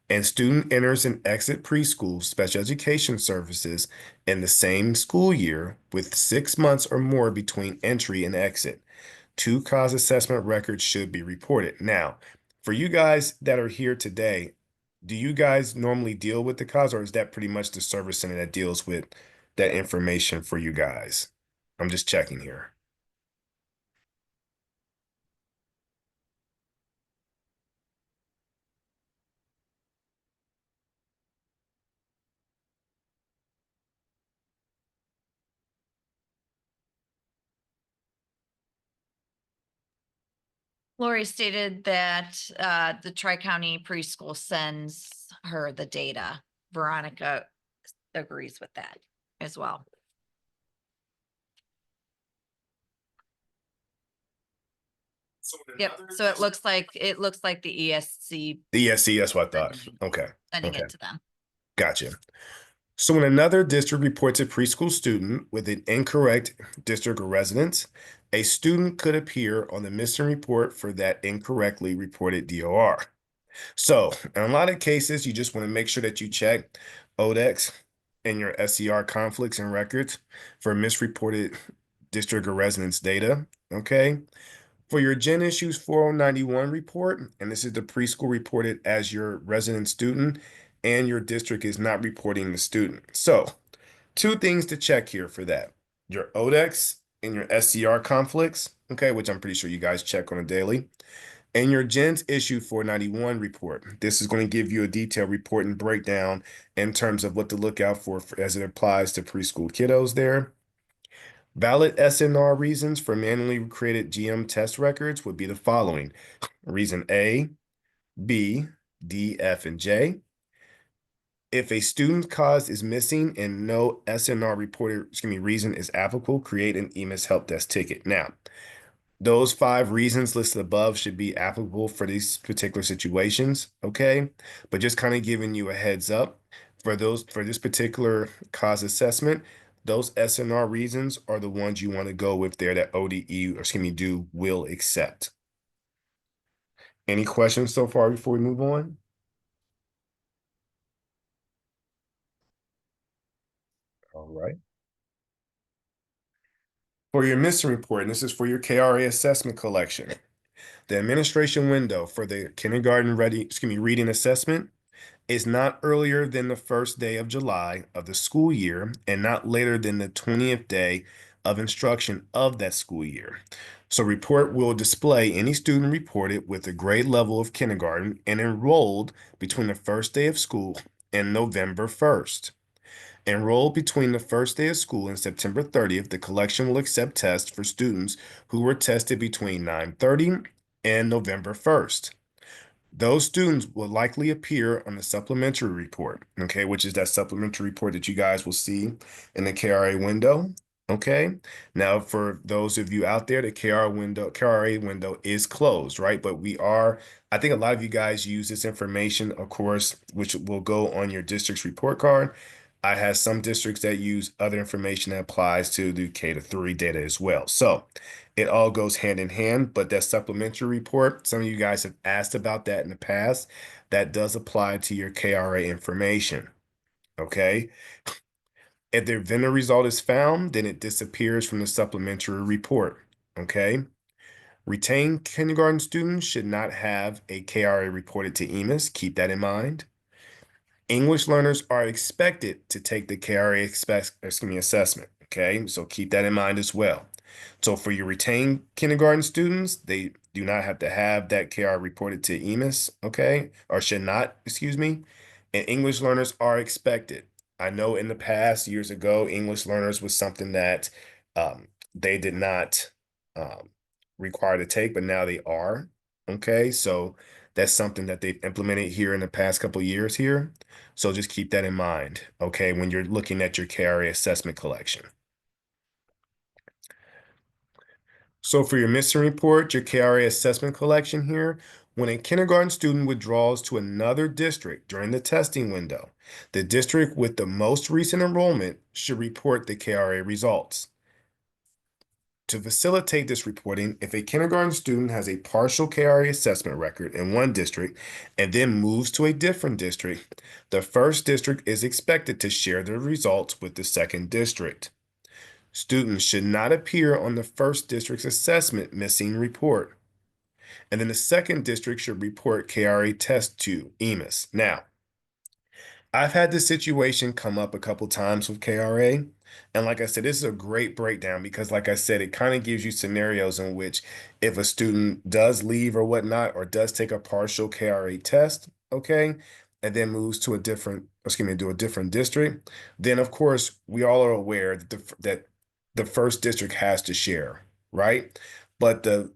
[SPEAKER 2] and student enters and exit preschool special education services in the same school year with 6 months or more between entry and exit. 2 cause assessment records should be reported. Now, for you guys that are here today, do you guys normally deal with the cause, or is that pretty much the service center that deals with that information for you guys? I'm just checking here.
[SPEAKER 1] Lori stated that the Tri-County preschool sends her the data. Veronica agrees with that as well. Yep, so it looks like the ESC
[SPEAKER 2] The ESC, that's what I thought. Okay.
[SPEAKER 1] sending
[SPEAKER 2] Okay.
[SPEAKER 1] it to them.
[SPEAKER 2] Gotcha. So when another district reports a preschool student with an incorrect district or residence, a student could appear on the missing report for that incorrectly reported DOR. So in a lot of cases, you just want to make sure that you check ODDEX and your SCR conflicts and records for misreported district or residence data, okay? For your Gen Issues 4091 report, and this is the preschool reported as your resident student, and your district is not reporting the student. So, 2 things to check here for that. Your ODEX and your SCR conflicts, okay, which I'm pretty sure you guys check on a daily, and your Gens Issue 491 report. This is going to give you a detailed report and breakdown in terms of what to look out for as it applies to preschool kiddos there. Valid SNR reasons for manually created GM test records would be the following. Reason A, B, D, F, and J. If a student cause is missing and no SNR reported, reason is applicable, create an EMIS help desk ticket. Now, those 5 reasons listed above should be applicable for these particular situations, okay? But just kind of giving you a heads up for this particular cause assessment, those SNR reasons are the ones you want to go with there that will accept. Any questions so far before we move on? All right. For your missing report, and this is for your KRA assessment collection, the administration window for the kindergarten reading assessment is not earlier than the first day of July of the school year and not later than the 20th day of instruction of that school year. So report will display any student reported with a grade level of kindergarten and enrolled between the first day of school and November 1st. Enrolled between the first day of school and September 30th, the collection will accept tests for students who were tested between 9/30 and November 1st. Those students will likely appear on the supplementary report, okay, which is that supplementary report that you guys will see in the KRA window, okay? Now, for those of you out there, the KRA window is closed, right? But I think a lot of you guys use this information, of course, which will go on your district's report card. I have some districts that use other information that applies to the K-3 data as well. So it all goes hand in hand, but that supplementary report, some of you guys have asked about that in the past, that does apply to your KRA information, okay? If their vendor result is found, then it disappears from the supplementary report, okay? Retained kindergarten students should not have a KRA reported to EMIS. Keep that in mind. English learners are expected to take the KRA assessment, okay? So keep that in mind as well. So for your retained kindergarten students, they do not have to have that KRA reported to EMIS, okay? Or should not, excuse me. And English learners are expected. I know in the past, years ago, English learners was something that they did not require to take, but now they are, okay? So that's something that they've implemented here in the past couple years here. So just keep that in mind, okay, when you're looking at your KRA assessment collection. So for your missing report, your KRA assessment collection here, when a kindergarten student withdraws to another district during the testing window, the district with the most recent enrollment should report the KRA results. To facilitate this reporting, if a kindergarten student has a partial KRA assessment record in one district and then moves to a different district, the first district is expected to share the results with the second district. Students should not appear on the first district's assessment missing report. And then the second district should report KRA test to EMIS. Now, I've had this situation come up a couple times with KRA. And like I said, this is a great breakdown because, like I said, it kind of gives you scenarios in which if a student does leave or whatnot, or does take a partial KRA test, okay, and then moves to a different, to a different district, then of course we all are aware that the first district has to share, right? But the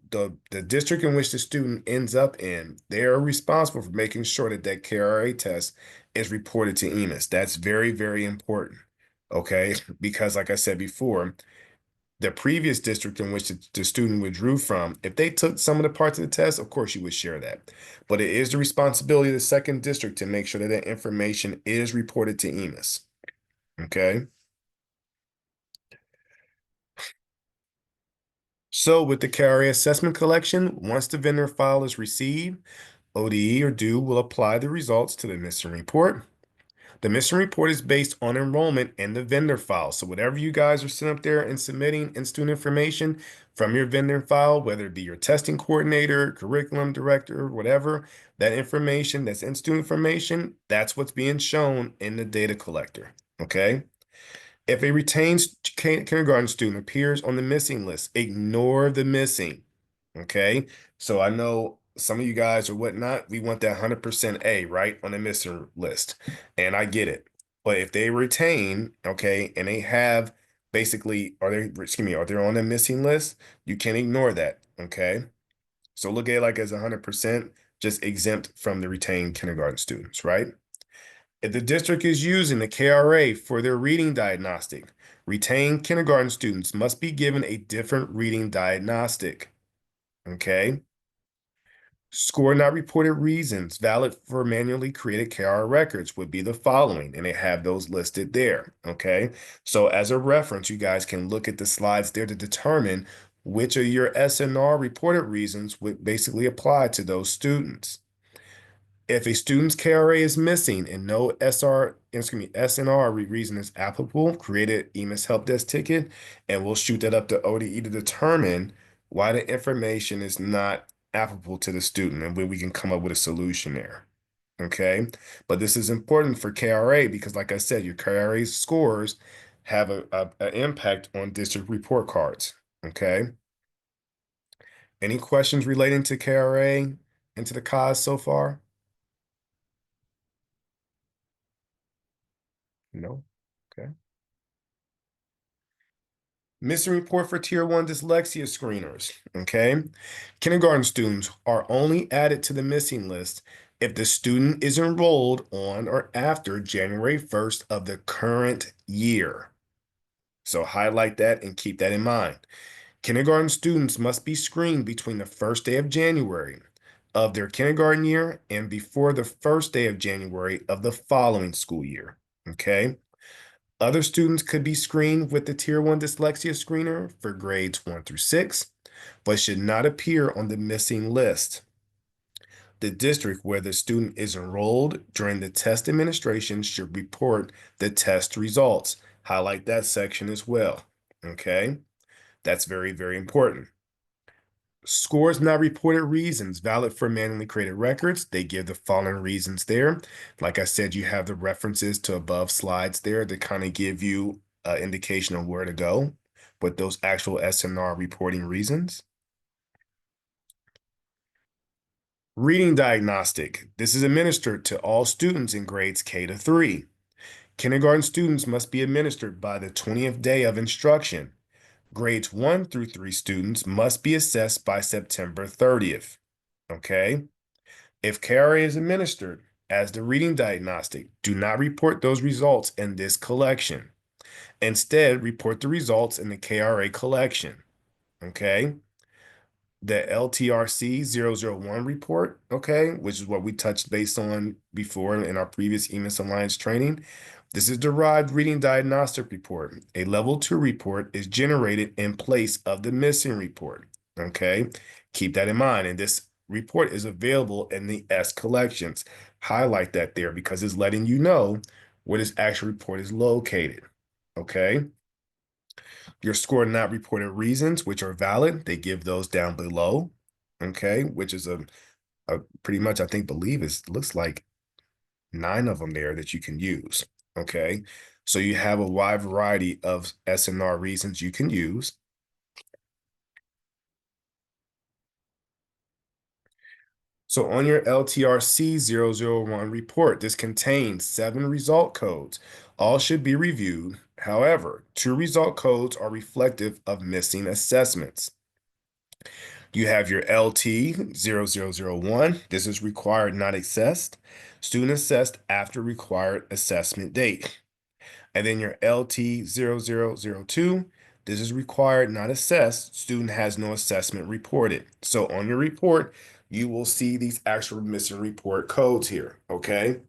[SPEAKER 2] district in which the student ends up in, they are responsible for making sure that that KRA test is reported to EMIS. That's very, very important, okay? Because like I said before, the previous district in which the student withdrew from, if they took some of the parts of the test, of course you would share that. But it is the responsibility of the second district to make sure that that information is reported to EMIS, okay? So with the KRA assessment collection, once the vendor file is received, ODE or DO will apply the results to the missing report. The missing report is based on enrollment in the vendor file. So whatever you guys are sitting up there and submitting in student information from your vendor file, whether it be your testing coordinator, curriculum director, whatever, that information that's in student information, that's what's being shown in the data collector, okay? If a retained kindergarten student appears on the missing list, ignore the missing, okay? So I know some of you guys or whatnot, we want that 100% A, right, on the missing list, and I get it. But if they retain, okay, and they have basically, are they on the missing list, you can ignore that, okay? So look at it like as 100% just exempt from the retained kindergarten students, right? If the district is using the KRA for their reading diagnostic, retained kindergarten students must be given a different reading diagnostic. Okay. Score not reported reasons valid for manually created KRA records would be the following, and they have those listed there. Okay. So as a reference, you guys can look at the slides there to determine which of your SNR reported reasons would basically apply to those students. If a student's KRA is missing and no SNR reason is applicable, create an EMIS help desk ticket, and we'll shoot that up to ODE to determine why the information is not applicable to the student, and when we can come up with a solution there. Okay, but this is important for KRA because, like I said, your KRA scores have an impact on district report cards. Okay. Any questions relating to KRA and to the cause so far? No. Okay. Missing report for Tier 1 dyslexia screeners. Okay. Kindergarten students are only added to the missing list if the student is enrolled on or after January 1st of the current year. So highlight that and keep that in mind. Kindergarten students must be screened between the first day of January of their kindergarten year and before the first day of January of the following school year. Okay. Other students could be screened with the Tier 1 dyslexia screener for grades 1 through 6, but should not appear on the missing list. The district where the student is enrolled during the test administration should report the test results. Highlight that section as well. Okay, that's very, very important. Scores not reported reasons valid for manually created records. They give the following reasons there. Like I said, you have the references to above slides there to kind of give you an indication of where to go with those actual SNR reporting reasons. Reading diagnostic. This is administered to all students in grades K to 3. Kindergarten students must be administered by the 20th day of instruction. Grades 1 through 3 students must be assessed by September 30th. Okay? If KRA is administered as the reading diagnostic, do not report those results in this collection. Instead, report the results in the KRA collection. Okay? The LTRC 001 report, okay, which is what we touched base on before in our previous EMIS Alliance training. This is derived reading diagnostic report. A level 2 report is generated in place of the missing report, okay? Keep that in mind. And this report is available in the S collections. Highlight that there because it's letting you know where this actual report is located, okay? Your score not reported reasons, which are valid, they give those down below, okay, which is a pretty much, I think, looks like 9 of them there that you can use, okay? So you have a wide variety of SNR reasons you can use. So on your LTRC 001 report, this contains 7 result codes. All should be reviewed. However, 2 result codes are reflective of missing assessments. You have your LT 0001. This is required, not assessed. Student assessed after required assessment date. And then your LT 0002. This is required, not assessed. Student has no assessment reported. So on your report, you will see these actual missing report codes here, okay?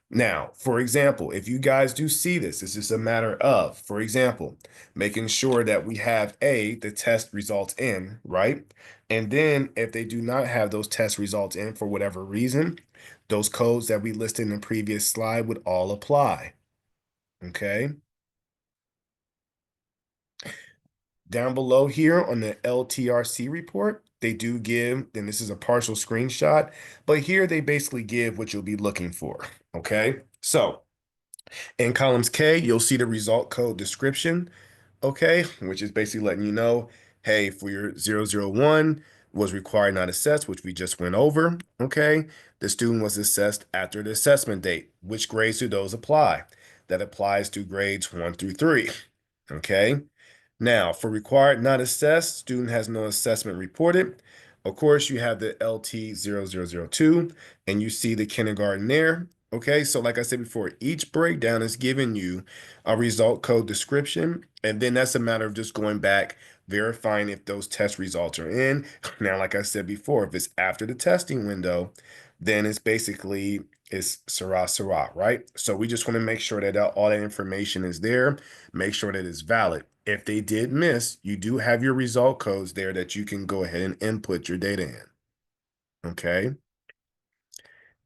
[SPEAKER 2] Now, for example, if you guys do see this, this is a matter of, for example, making sure that we have the test results in, right? And then if they do not have those test results in for whatever reason, those codes that we listed in the previous slide would all apply, okay? Down below here on the LTRC report, they do give, and this is a partial screenshot, but here they basically give what you'll be looking for, okay? So in columns K, you'll see the result code description, okay, which is basically letting you know, hey, for your 001 was required not assessed, which we just went over, okay? The student was assessed after the assessment date. Which grades do those apply? That applies to grades 1 through 3, okay? Now, for required not assessed, student has no assessment reported. Of course, you have the LT 0002, and you see the kindergarten there. Okay, so like I said before, each breakdown is giving you a result code description, and then that's a matter of just going back, verifying if those test results are in. Now, like I said before, if it's after the testing window, then it's basically it's Sarah, right? So we just want to make sure that all that information is there, make sure that it's valid. If they did miss, you do have your result codes there that you can go ahead and input your data in. Okay.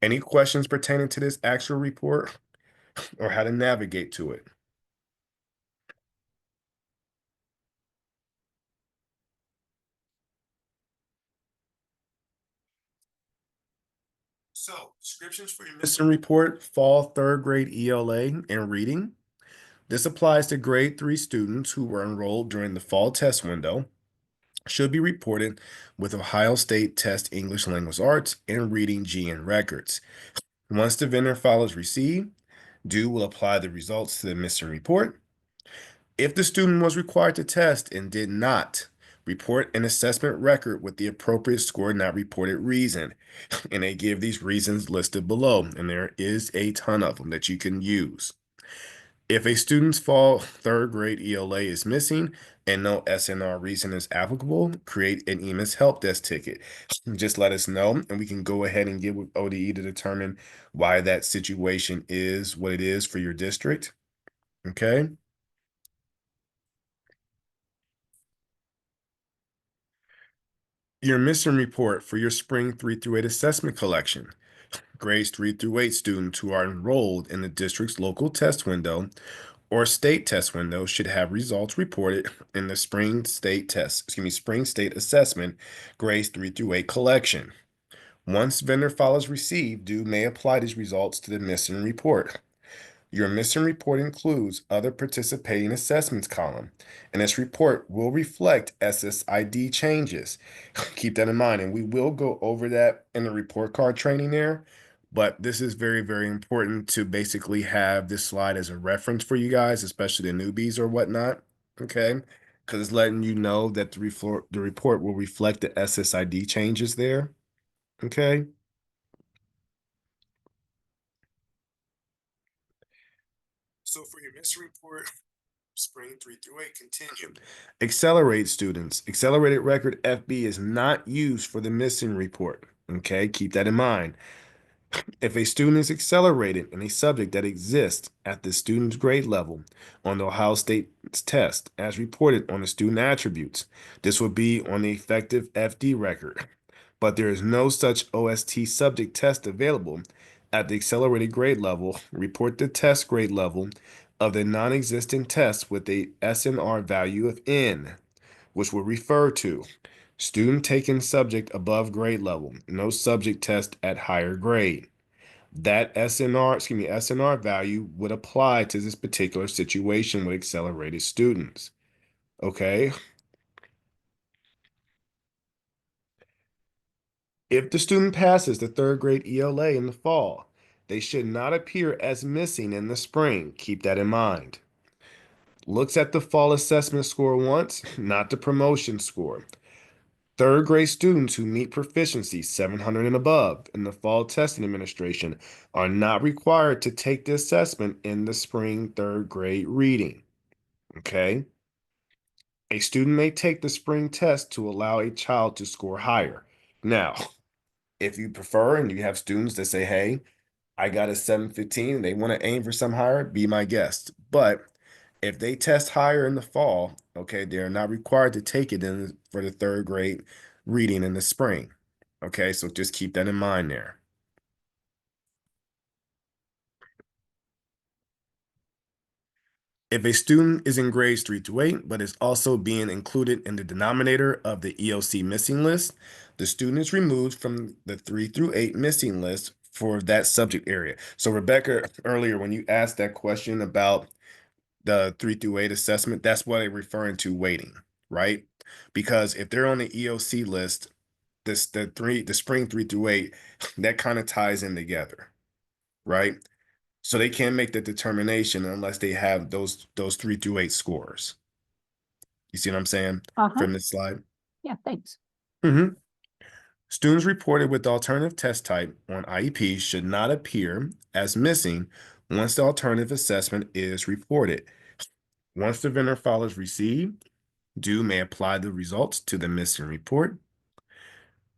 [SPEAKER 2] Any questions pertaining to this actual report or how to navigate to it? So, descriptions for your missing report, fall 3rd grade ELA and reading. This applies to grade 3 students who were enrolled during the fall test window. Should be reported with Ohio State Test English Language Arts and Reading GN records. Once the vendor file is received, DO will apply the results to the missing report. If the student was required to test and did not, report an assessment record with the appropriate score not reported reason. And they give these reasons listed below, and there is a ton of them that you can use. If a student's fall 3rd grade ELA is missing and no SNR reason is applicable, create an EMIS help desk ticket. Just let us know, and we can go ahead and get with ODE to determine why that situation is what it is for your district. Okay. Your missing report for your spring 3 through 8 assessment collection. Grades 3 through 8 students who are enrolled in the district's local test window or state test window should have results reported in the spring state assessment grades 3 through 8 collection. Once vendor file is received, due may apply these results to the missing report. Your missing report includes other participating assessments column, and this report will reflect SSID changes. Keep that in mind, and we will go over that in the report card training there, but this is very, very important to basically have this slide as a reference for you guys, especially the newbies or whatnot, okay? Because it's letting you know that the report will reflect the SSID changes there, okay? So for your missing report, spring 3 through 8 continue. Accelerate students. Accelerated record FB is not used for the missing report. Okay, keep that in mind. If a student is accelerated in a subject that exists at the student's grade level on the Ohio State's test, as reported on the student attributes, this will be on the effective FD record. But there is no such OST subject test available at the accelerated grade level. Report the test grade level of the non-existent test with a SNR value of N, which will refer to student taken subject above grade level, no subject test at higher grade. That SNR value would apply to this particular situation with accelerated students. Okay. If the student passes the third grade ELA in the fall, they should not appear as missing in the spring. Keep that in mind. Looks at the fall assessment score once, not the promotion score. Third grade students who meet proficiency 700 and above in the fall testing administration are not required to take the assessment in the spring third grade reading. Okay. A student may take the spring test to allow a child to score higher. Now, if you prefer and you have students that say, hey, I got a 715 and they want to aim for some higher, be my guest. But if they test higher in the fall, okay, they're not required to take it in for the third grade reading in the spring. Okay, so just keep that in mind there. If a student is in grades 3 to 8, but is also being included in the denominator of the EOC missing list, the student is removed from the 3 through 8 missing list for that subject area. So Rebecca, earlier when you asked that question about the 3 through 8 assessment, that's what they're referring to weighting, right? Because if they're on the EOC list, the spring 3 through 8, that kind of ties in together, right? So they can't make the determination unless they have those 3 through 8 scores. You see what I'm saying from this slide?
[SPEAKER 3] Yeah, thanks.
[SPEAKER 2] Mm-hmm. Students reported with the alternative test type on IEP should not appear as missing once the alternative assessment is reported. Once the vendor file is received, due may apply the results to the missing report.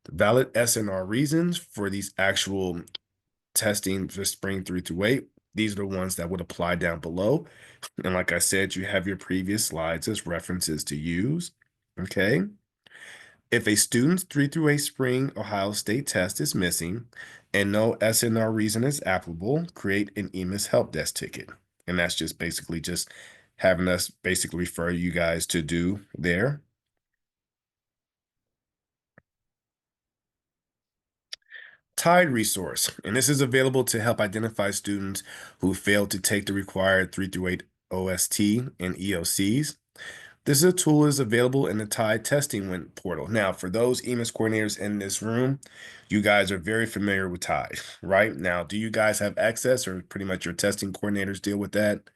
[SPEAKER 2] The valid SNR reasons for these actual testing for spring 3 through 8, these are the ones that would apply down below. And like I said, you have your previous slides as references to use. Okay. If a student's 3 through 8 spring Ohio State test is missing and no SNR reason is applicable, create an EMIS help desk ticket. And that's just basically just having us basically refer you guys to do there. Tide resource, and this is available to help identify students who failed to take the required 3 through 8 OST and EOCs. This is a tool is available in the Tide testing portal. Now, for those EMIS coordinators in this room, you guys are very familiar with Tide, right? Now, do you guys have access, or pretty much your testing coordinators deal with that?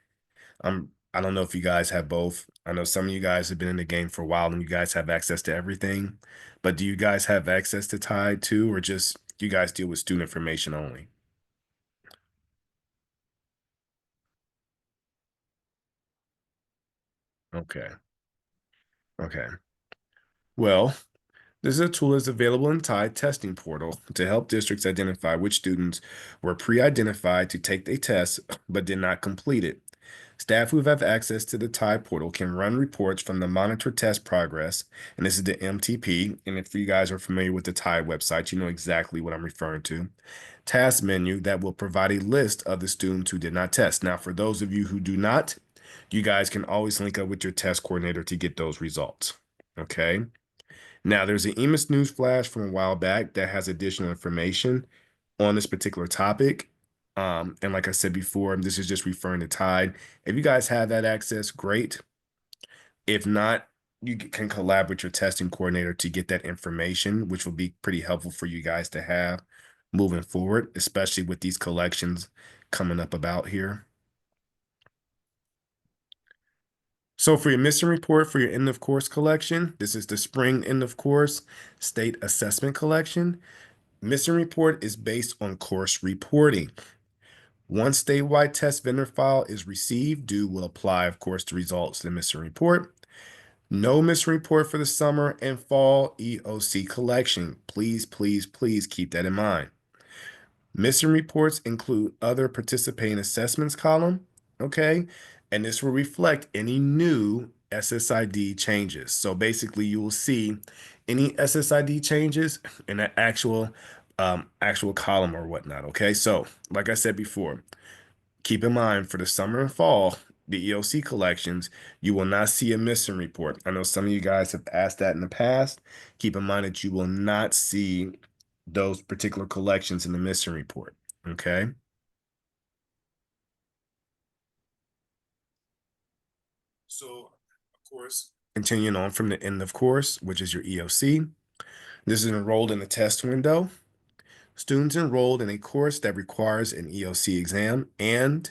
[SPEAKER 2] I don't know if you guys have both. I know some of you guys have been in the game for a while and you guys have access to everything, but do you guys have access to Tide too, or just you guys deal with student information only? Okay. Okay. Well, this is a tool that's available in Tide testing portal to help districts identify which students were pre-identified to take a test but did not complete it. Staff who have access to the TIE portal can run reports from the monitor test progress, and this is the MTP. And if you guys are familiar with the TIE website, you know exactly what I'm referring to. Task menu that will provide a list of the students who did not test. Now, for those of you who do not, you guys can always link up with your test coordinator to get those results. Okay. Now, there's an EMIS news flash from a while back that has additional information on this particular topic. And like I said before, this is just referring to TIDE. If you guys have that access, great. If not, you can collab with your testing coordinator to get that information, which will be pretty helpful for you guys to have moving forward, especially with these collections coming up about here. So for your missing report for your end of course collection, this is the spring end of course state assessment collection. Missing report is based on course reporting. Once statewide test vendor file is received, due will apply, of course, the results to the missing report. No missing report for the summer and fall EOC collection. Please, please, please keep that in mind. Missing reports include other participating assessments column, okay? And this will reflect any new SSID changes. So basically you will see any SSID changes in the actual column or whatnot, okay? So like I said before, keep in mind for the summer and fall, the EOC collections, you will not see a missing report. I know some of you guys have asked that in the past. Keep in mind that you will not see those particular collections in the missing report, okay? So, of course, continuing on from the end of course, which is your EOC, this is enrolled in the test window. Students enrolled in a course that requires an EOC exam and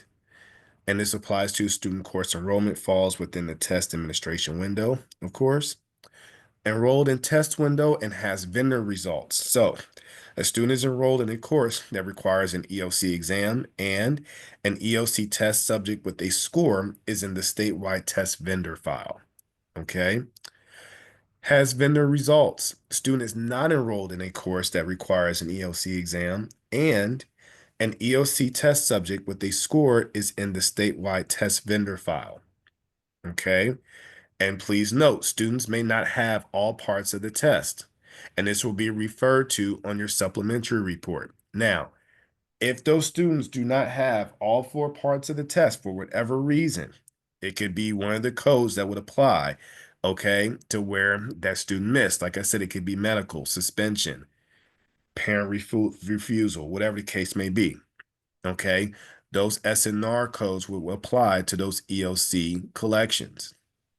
[SPEAKER 2] this applies to student course enrollment falls within the test administration window, of course. Enrolled in test window and has vendor results. So a student is enrolled in a course that requires an EOC exam and an EOC test subject with a score is in the statewide test vendor file. Okay. Has vendor results. Student is not enrolled in a course that requires an EOC exam and an EOC test subject with a score is in the statewide test vendor file. Okay. And please note, students may not have all parts of the test, and this will be referred to on your supplementary report. Now, if those students do not have all 4 parts of the test for whatever reason, it could be one of the codes that would apply, okay, to where that student missed. Like I said, it could be medical, suspension, parent refusal, whatever the case may be, okay? Those SNR codes will apply to those EOC collections,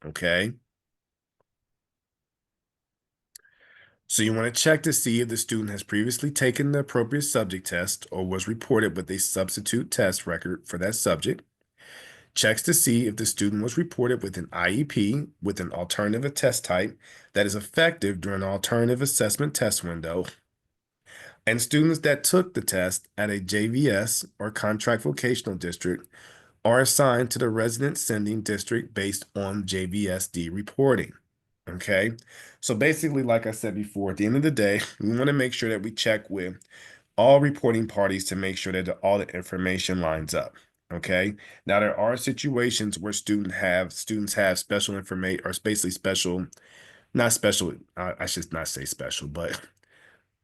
[SPEAKER 2] okay? So you want to check to see if the student has previously taken the appropriate subject test or was reported with a substitute test record for that subject. Checks to see if the student was reported with an IEP with an alternative test type that is effective during an alternative assessment test window. And students that took the test at a JVS or contract vocational district are assigned to the resident sending district based on JVSD reporting. Okay, so basically, like I said before, at the end of the day, we want to make sure that we check with all reporting parties to make sure that all the information lines up. Okay, now there are situations where students have special information or basically special, not special, I should not say special, but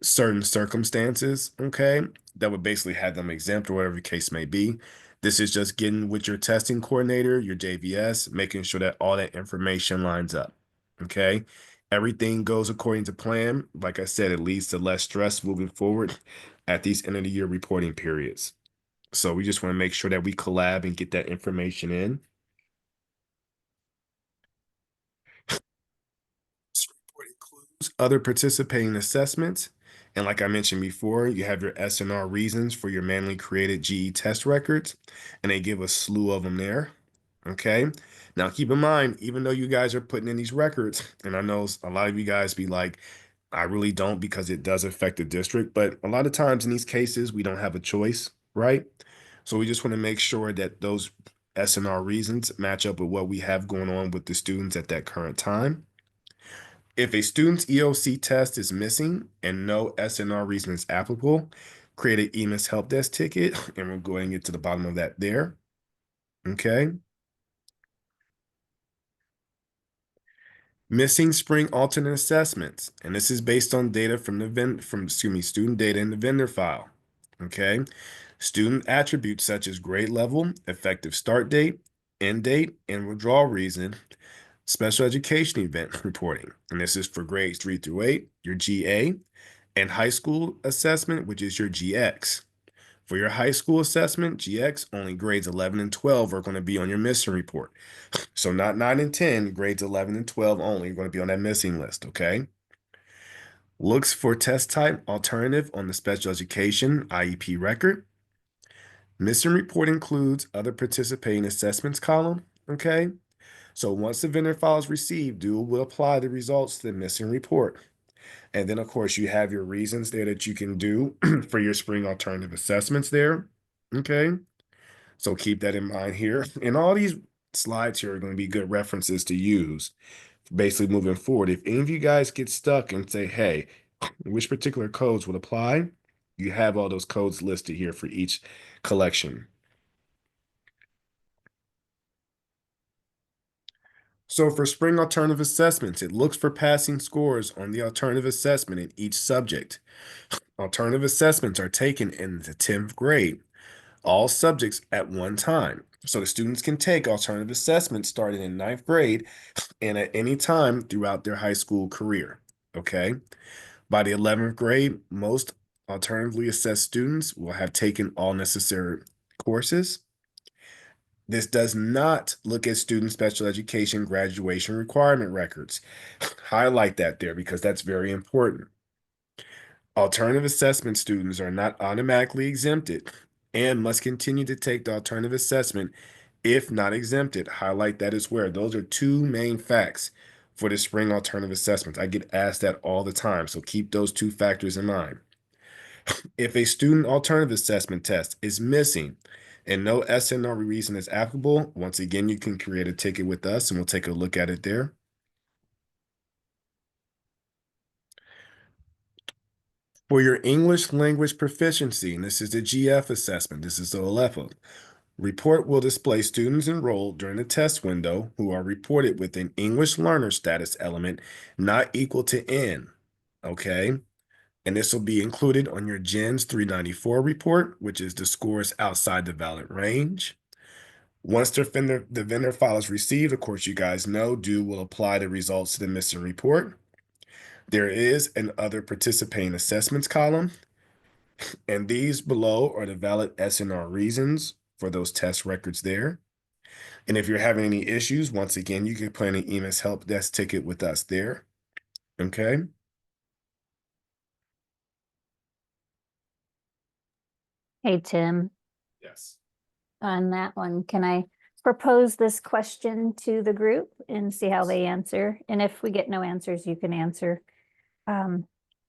[SPEAKER 2] certain circumstances, okay, that would basically have them exempt or whatever the case may be. This is just getting with your testing coordinator, your JVS, making sure that all that information lines up, okay? Everything goes according to plan. Like I said, it leads to less stress moving forward at these end of the year reporting periods. So we just want to make sure that we collab and get that information in. This report includes other participating assessments. And like I mentioned before, you have your SNR reasons for your manually created GE test records, and they give a slew of them there. Okay. Now keep in mind, even though you guys are putting in these records, and I know a lot of you guys be like, I really don't because it does affect the district, but a lot of times in these cases, we don't have a choice, right? So we just want to make sure that those SNR reasons match up with what we have going on with the students at that current time. If a student's EOC test is missing and no SNR reason is applicable, create an EMIS help desk ticket, and we'll go ahead and get to the bottom of that there. Okay. Missing spring alternate assessments, and this is based on data from student data in the vendor file. Okay. Student attributes such as grade level, effective start date, end date, and withdrawal reason, special education event reporting. And this is for grades 3 through 8, your GA, and high school assessment, which is your GX. For your high school assessment, GX, only grades 11 and 12 are going to be on your missing report. So not 9 and 10, grades 11 and 12 only are going to be on that missing list, okay? Looks for test type alternative on the special education IEP record. Missing report includes other participating assessments column, okay? So once the vendor file is received, Dual will apply the results to the missing report. And then, of course, you have your reasons there that you can do for your spring alternative assessments there, okay? So keep that in mind here. And all these slides here are going to be good references to use basically moving forward. If any of you guys get stuck and say, hey, which particular codes would apply, you have all those codes listed here for each collection. So for spring alternative assessments, it looks for passing scores on the alternative assessment in each subject. Alternative assessments are taken in the 10th grade, all subjects at one time. So the students can take alternative assessments starting in 9th grade and at any time throughout their high school career, okay? By the 11th grade, most alternatively assessed students will have taken all necessary courses. This does not look at student special education graduation requirement records. Highlight that there because that's very important. Alternative assessment students are not automatically exempted and must continue to take the alternative assessment if not exempted. Highlight that as well. Those are two main facts for the spring alternative assessments. I get asked that all the time, so keep those two factors in mind. If a student alternative assessment test is missing and no SNR reason is applicable, once again, you can create a ticket with us and we'll take a look at it there. For your English language proficiency, and this is the GF assessment, this is the OELPA, report will display students enrolled during the test window who are reported with an English learner status element not equal to N, okay? And this will be included on your GENS 394 report, which is the scores outside the valid range. Once the vendor file is received, of course, you guys know, DO will apply the results to the missing report. There is an other participating assessments column, and these below are the valid SNR reasons for those test records there. And if you're having any issues, once again, you can plan an EMIS help desk ticket with us there. Okay.
[SPEAKER 3] Hey, Tim,
[SPEAKER 2] Yes.
[SPEAKER 3] on that one, can I propose this question to the group and see how they answer? And if we get no answers, you can answer.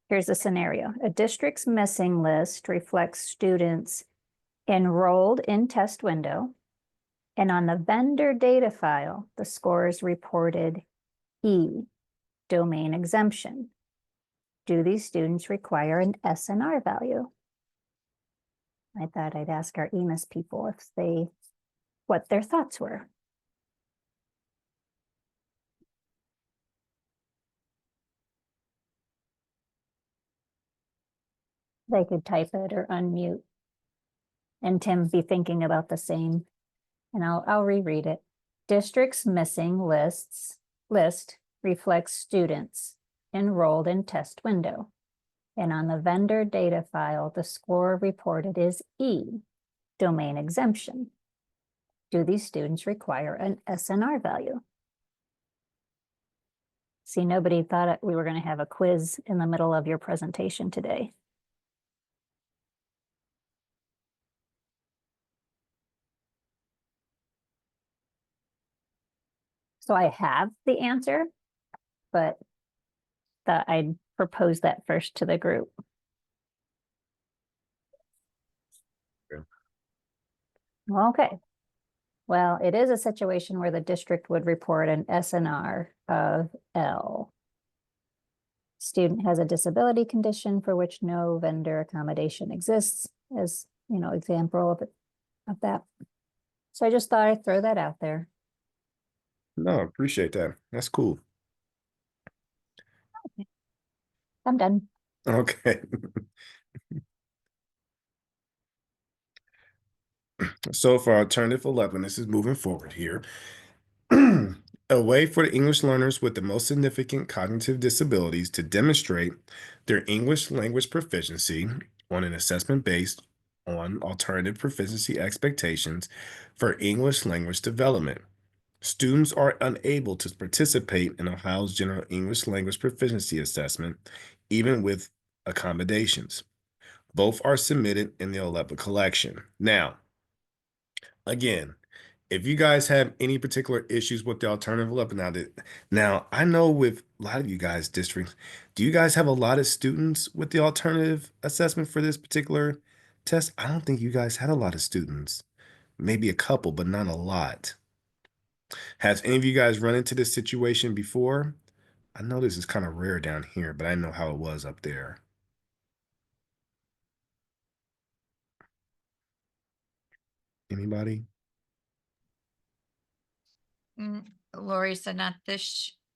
[SPEAKER 3] Here's a scenario. A district's missing list reflects students enrolled in test window, and on the vendor data file, the score is reported E, domain exemption. Do these students require an SNR value? I thought I'd ask our EMIS people what their thoughts were. They could type it or unmute. And Tim be thinking about the same. And I'll reread it. Districts missing list reflects students enrolled in test window. And on the vendor data file, the score reported is E, domain exemption. Do these students require an SNR value? See, nobody thought we were going to have a quiz in the middle of your presentation today. So I have the answer, but thought I'd propose that first to the group. Okay. Well, it is a situation where the district would report an SNR of L. Student has a disability condition for which no vendor accommodation exists, as example of that. So I just thought I'd throw that out there.
[SPEAKER 2] No, appreciate that. That's cool.
[SPEAKER 3] I'm done.
[SPEAKER 2] Okay. So for alternative 11, this is moving forward here. A way for the English learners with the most significant cognitive disabilities to demonstrate their English language proficiency on an assessment based on alternative proficiency expectations for English language development. Students are unable to participate in Ohio's General English Language Proficiency Assessment, even with accommodations. Both are submitted in the OELPA collection. Now, again, if you guys have any particular issues with the alternative level, now I know with a lot of you guys districts, do you guys have a lot of students with the alternative assessment for this particular test? I don't think you guys had a lot of students, maybe a couple, but not a lot. Has any of you guys run into this situation before? I know this is kind of rare down here, but I know how it was up there. Anybody?
[SPEAKER 1] Lori said not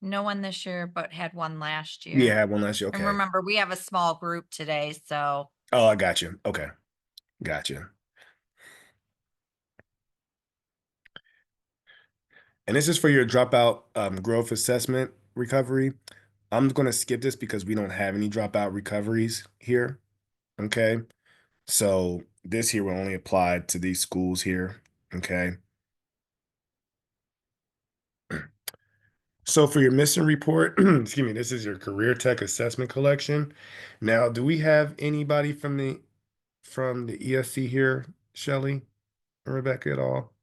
[SPEAKER 1] no one this year, but had one last year.
[SPEAKER 2] Yeah, one last year.
[SPEAKER 1] And
[SPEAKER 2] Okay.
[SPEAKER 1] remember, we have a small group today, so.
[SPEAKER 2] Oh, I got you. Okay. Gotcha. And this is for your dropout growth assessment recovery. I'm going to skip this because we don't have any dropout recoveries here. Okay. So this here will only apply to these schools here. Okay. So for your missing report, excuse me, this is your career tech assessment collection. Now, do we have anybody from the ESC here, Shelly or Rebecca at all?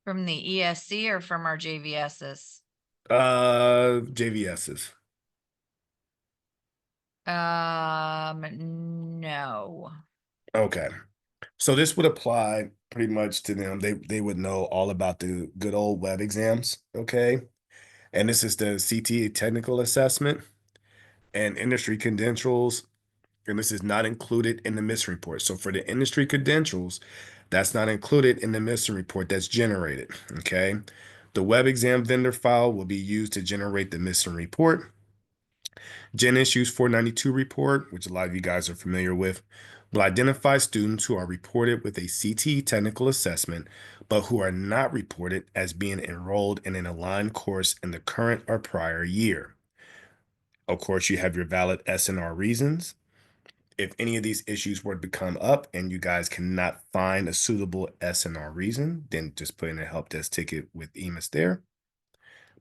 [SPEAKER 1] From the ESC or from our JVSs?
[SPEAKER 2] JVSs.
[SPEAKER 1] No.
[SPEAKER 2] Okay. So this would apply pretty much to them. They would know all about the good old web exams, okay? And this is the CTA technical assessment and industry credentials, and this is not included in the missing report. So for the industry credentials, that's not included in the missing report that's generated, okay? The web exam vendor file will be used to generate the missing report. Gen Issues 492 report, which a lot of you guys are familiar with, will identify students who are reported with a CTE technical assessment, but who are not reported as being enrolled in an aligned course in the current or prior year. Of course, you have your valid SNR reasons. If any of these issues were to come up and you guys cannot find a suitable SNR reason, then just put in a help desk ticket with EMIS there.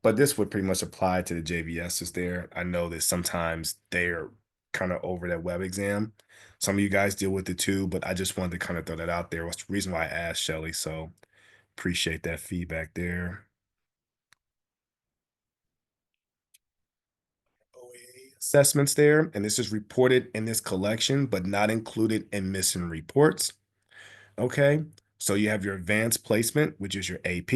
[SPEAKER 2] But this would pretty much apply to the JVSs there. I know that sometimes they're kind of over that web exam. Some of you guys deal with it too, but I just wanted to kind of throw that out there. What's the reason why I asked Shelly? So appreciate that feedback there. OA assessments there, and this is reported in this collection, but not included in missing reports. Okay, so you have your advanced placement, which is your AP,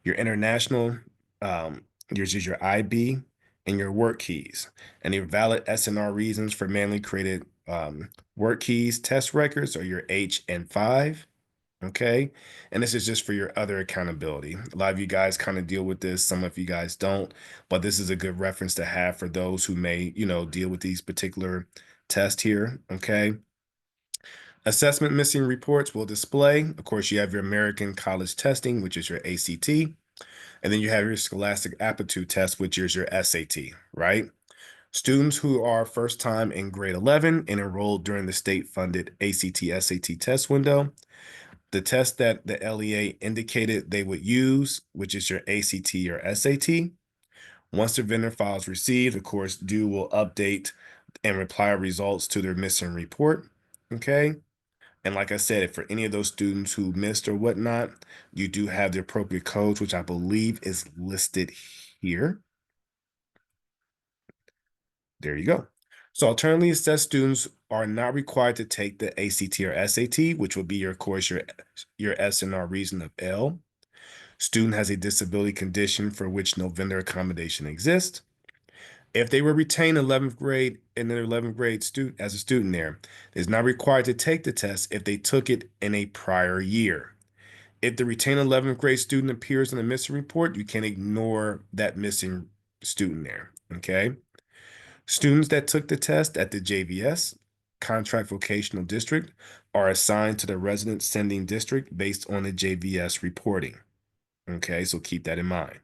[SPEAKER 2] your international, yours is your IB, and your work keys, and your valid SNR reasons for manually created work keys test records are your H and 5. Okay, and this is just for your other accountability. A lot of you guys kind of deal with this, some of you guys don't, but this is a good reference to have for those who may, deal with these particular tests here. Okay. Assessment missing reports will display. Of course, you have your American College Testing, which is your ACT, and then you have your Scholastic Aptitude Test, which is your SAT, right? Students who are first time in grade 11 and enrolled during the state-funded ACT SAT test window, the test that the LEA indicated they would use, which is your ACT or SAT. Once the vendor file is received, of course, DO will update and reply results to their missing report, okay? And like I said, for any of those students who missed or whatnot, you do have the appropriate codes, which I believe is listed here. There you go. So alternately assessed students are not required to take the ACT or SAT, which will be your course, your SNR reason of L. Student has a disability condition for which no vendor accommodation exists. If they were retained 11th grade in their 11th grade student as a student there, is not required to take the test if they took it in a prior year. If the retained 11th grade student appears in the missing report, you can ignore that missing student there, okay? Students that took the test at the JVS, Contract Vocational District, are assigned to the resident sending district based on the JVS reporting. Okay, so keep that in mind.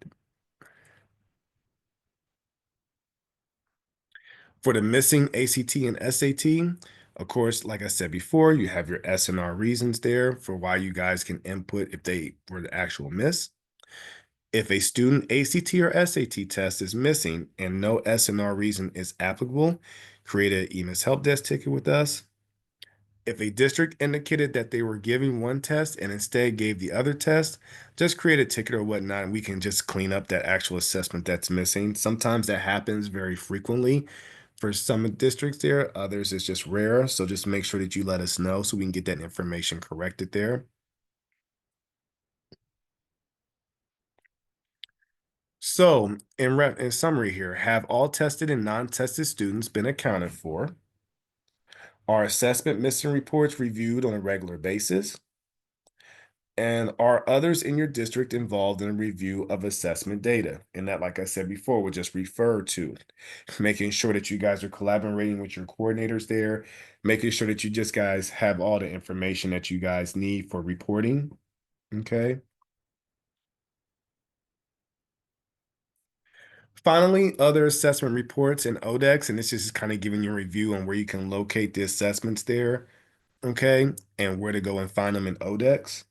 [SPEAKER 2] For the missing ACT and SAT, of course, like I said before, you have your S&R reasons there for why you guys can input if they were the actual miss. If a student ACT or SAT test is missing and no S&R reason is applicable, create an EMIS help desk ticket with us. If a district indicated that they were giving one test and instead gave the other test, just create a ticket or whatnot, and we can just clean up that actual assessment that's missing. Sometimes that happens very frequently for some districts there, others it's just rare. So just make sure that you let us know so we can get that information corrected there. So in summary here, have all tested and non-tested students been accounted for? Are assessment missing reports reviewed on a regular basis? And are others in your district involved in a review of assessment data? And that, like I said before, would just refer to making sure that you guys are collaborating with your coordinators there, making sure that you just guys have all the information that you guys need for reporting. Okay. Finally, other assessment reports in ODDEX, and this is kind of giving you a review on where you can locate the assessments there, okay, and where to go and find them in ODDEX.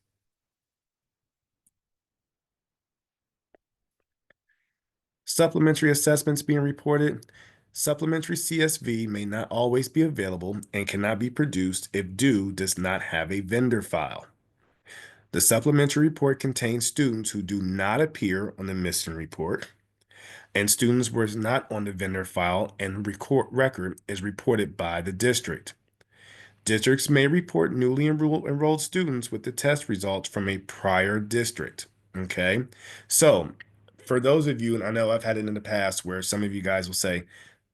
[SPEAKER 2] Supplementary assessments being reported. Supplementary CSV may not always be available and cannot be produced if due does not have a vendor file. The supplementary report contains students who do not appear on the missing report, and students were not on the vendor file and record is reported by the district. Districts may report newly enrolled students with the test results from a prior district. Okay, so for those of you, and I know I've had it in the past where some of you guys will say,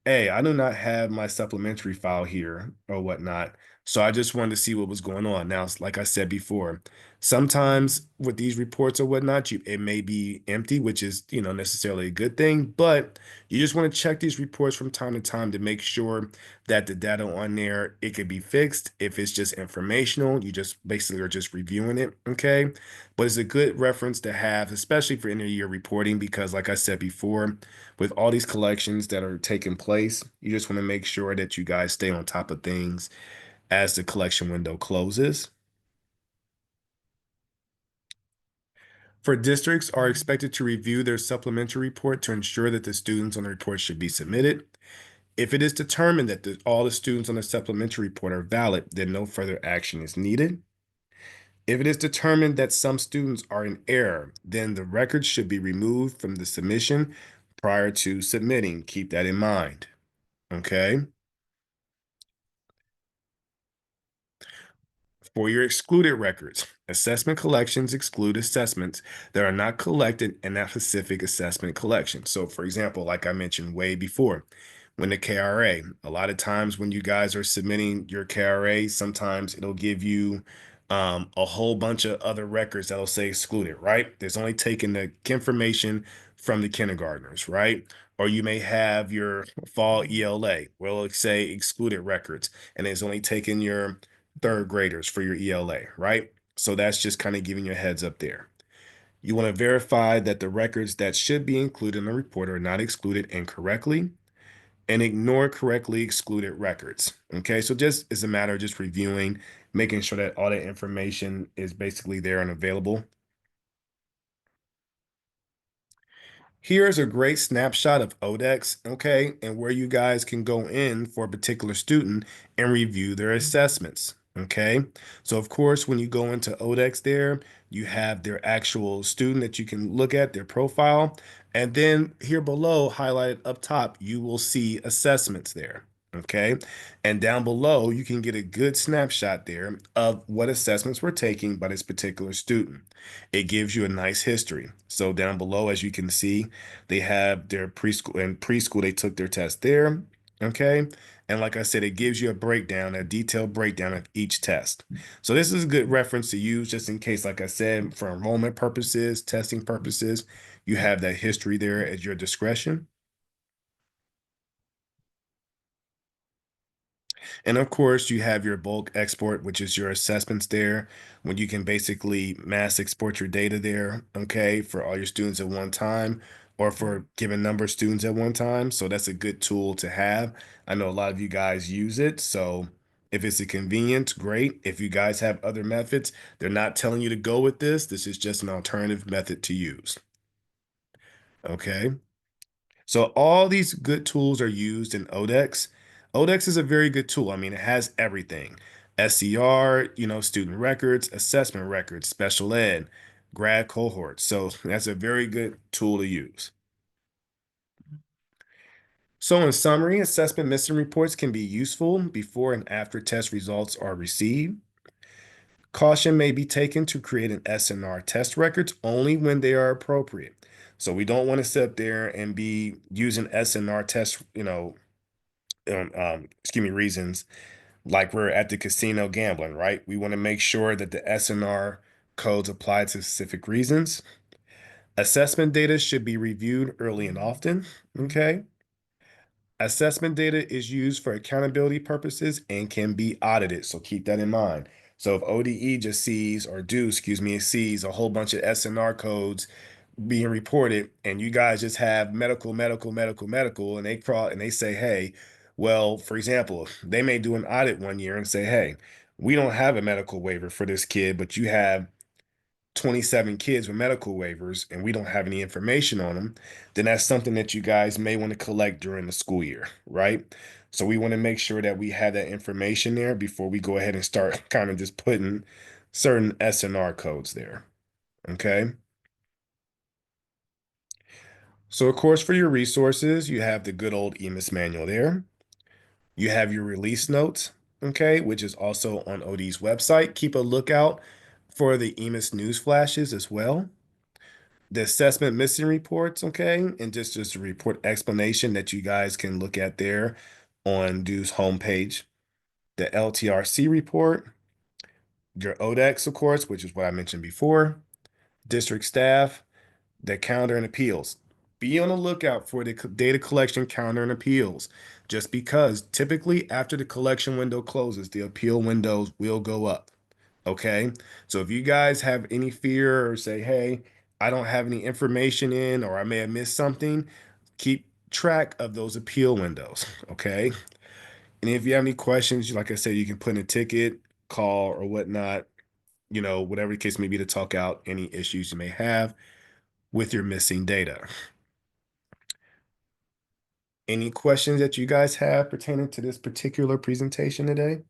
[SPEAKER 2] hey, I do not have my supplementary file here or whatnot. So I just wanted to see what was going on. Now, like I said before, sometimes with these reports or whatnot, it may be empty, which is, necessarily a good thing, but you just want to check these reports from time to time to make sure that the data on there, it could be fixed. If it's just informational, you just basically are just reviewing it, okay? But it's a good reference to have, especially for end of year reporting, because like I said before, with all these collections that are taking place, you just want to make sure that you guys stay on top of things as the collection window closes. For districts are expected to review their supplementary report to ensure that the students on the report should be submitted. If it is determined that all the students on the supplementary report are valid, then no further action is needed. If it is determined that some students are in error, then the records should be removed from the submission prior to submitting. Keep that in mind. Okay. For your excluded records, assessment collections exclude assessments that are not collected in that specific assessment collection. So, for example, like I mentioned way before, when the KRA, a lot of times when you guys are submitting your KRA, sometimes it'll give you a whole bunch of other records that'll say excluded, right? There's only taking the information from the kindergartners, right? Or you may have your fall ELA, where it'll say excluded records, and it's only taking your third graders for your ELA, right? So that's just kind of giving you a heads up there. You want to verify that the records that should be included in the report are not excluded incorrectly, and ignore correctly excluded records. Okay, so just it's a matter of just reviewing, making sure that all that information is basically there and available. Here's a great snapshot of ODDEX, okay, and where you guys can go in for a particular student and review their assessments, okay? So of course, when you go into ODDEX there, you have their actual student that you can look at, their profile, and then here below, highlighted up top, you will see assessments there, okay? And down below, you can get a good snapshot there of what assessments were taken by this particular student. It gives you a nice history. So down below, as you can see, they have their preschool, and preschool, they took their test there. Okay. And like I said, it gives you a breakdown, a detailed breakdown of each test. So this is a good reference to use just in case, like I said, for enrollment purposes, testing purposes, you have that history there at your discretion. And of course, you have your bulk export, which is your assessments there, when you can basically mass export your data there, okay, for all your students at one time or for given number of students at one time. So that's a good tool to have. I know a lot of you guys use it. So if it's a convenience, great. If you guys have other methods, they're not telling you to go with this. This is just an alternative method to use. Okay. So all these good tools are used in ODDEX. ODDEX is a very good tool. I mean, it has everything. SCR, student records, assessment records, special ed, grad cohorts. So that's a very good tool to use. So in summary, assessment missing reports can be useful before and after test results are received. Caution may be taken to create an SNR test records only when they are appropriate. So we don't want to sit there and be using SNR test, reasons like we're at the casino gambling, right? We want to make sure that the SNR codes apply to specific reasons. Assessment data should be reviewed early and often, okay? Assessment data is used for accountability purposes and can be audited, so keep that in mind. So if ODE just sees, or do, excuse me, sees a whole bunch of SNR codes being reported, and you guys just have medical, and they crawl and they say, hey, well, for example, they may do an audit one year and say, hey, we don't have a medical waiver for this kid, but you have 27 kids with medical waivers and we don't have any information on them, then that's something that you guys may want to collect during the school year, right? So we want to make sure that we have that information there before we go ahead and start kind of just putting certain SNR codes there, okay? So of course, for your resources, you have the good old EMIS manual there. You have your release notes, okay, which is also on OD's website. Keep a lookout for the EMIS news flashes as well. The assessment missing reports, okay, and just a report explanation that you guys can look at there on Du's homepage. The LTRC report, your ODEX, of course, which is what I mentioned before, district staff, the calendar and appeals. Be on the lookout for the data collection calendar and appeals, just because typically after the collection window closes, the appeal windows will go up. Okay. So if you guys have any fear or say, hey, I don't have any information in, or I may have missed something, keep track of those appeal windows. Okay. And if you have any questions, like I said, you can put in a ticket, call, or whatnot, whatever the case may be, to talk out any issues you may have with your missing data. Any questions that you guys have pertaining to this particular presentation today?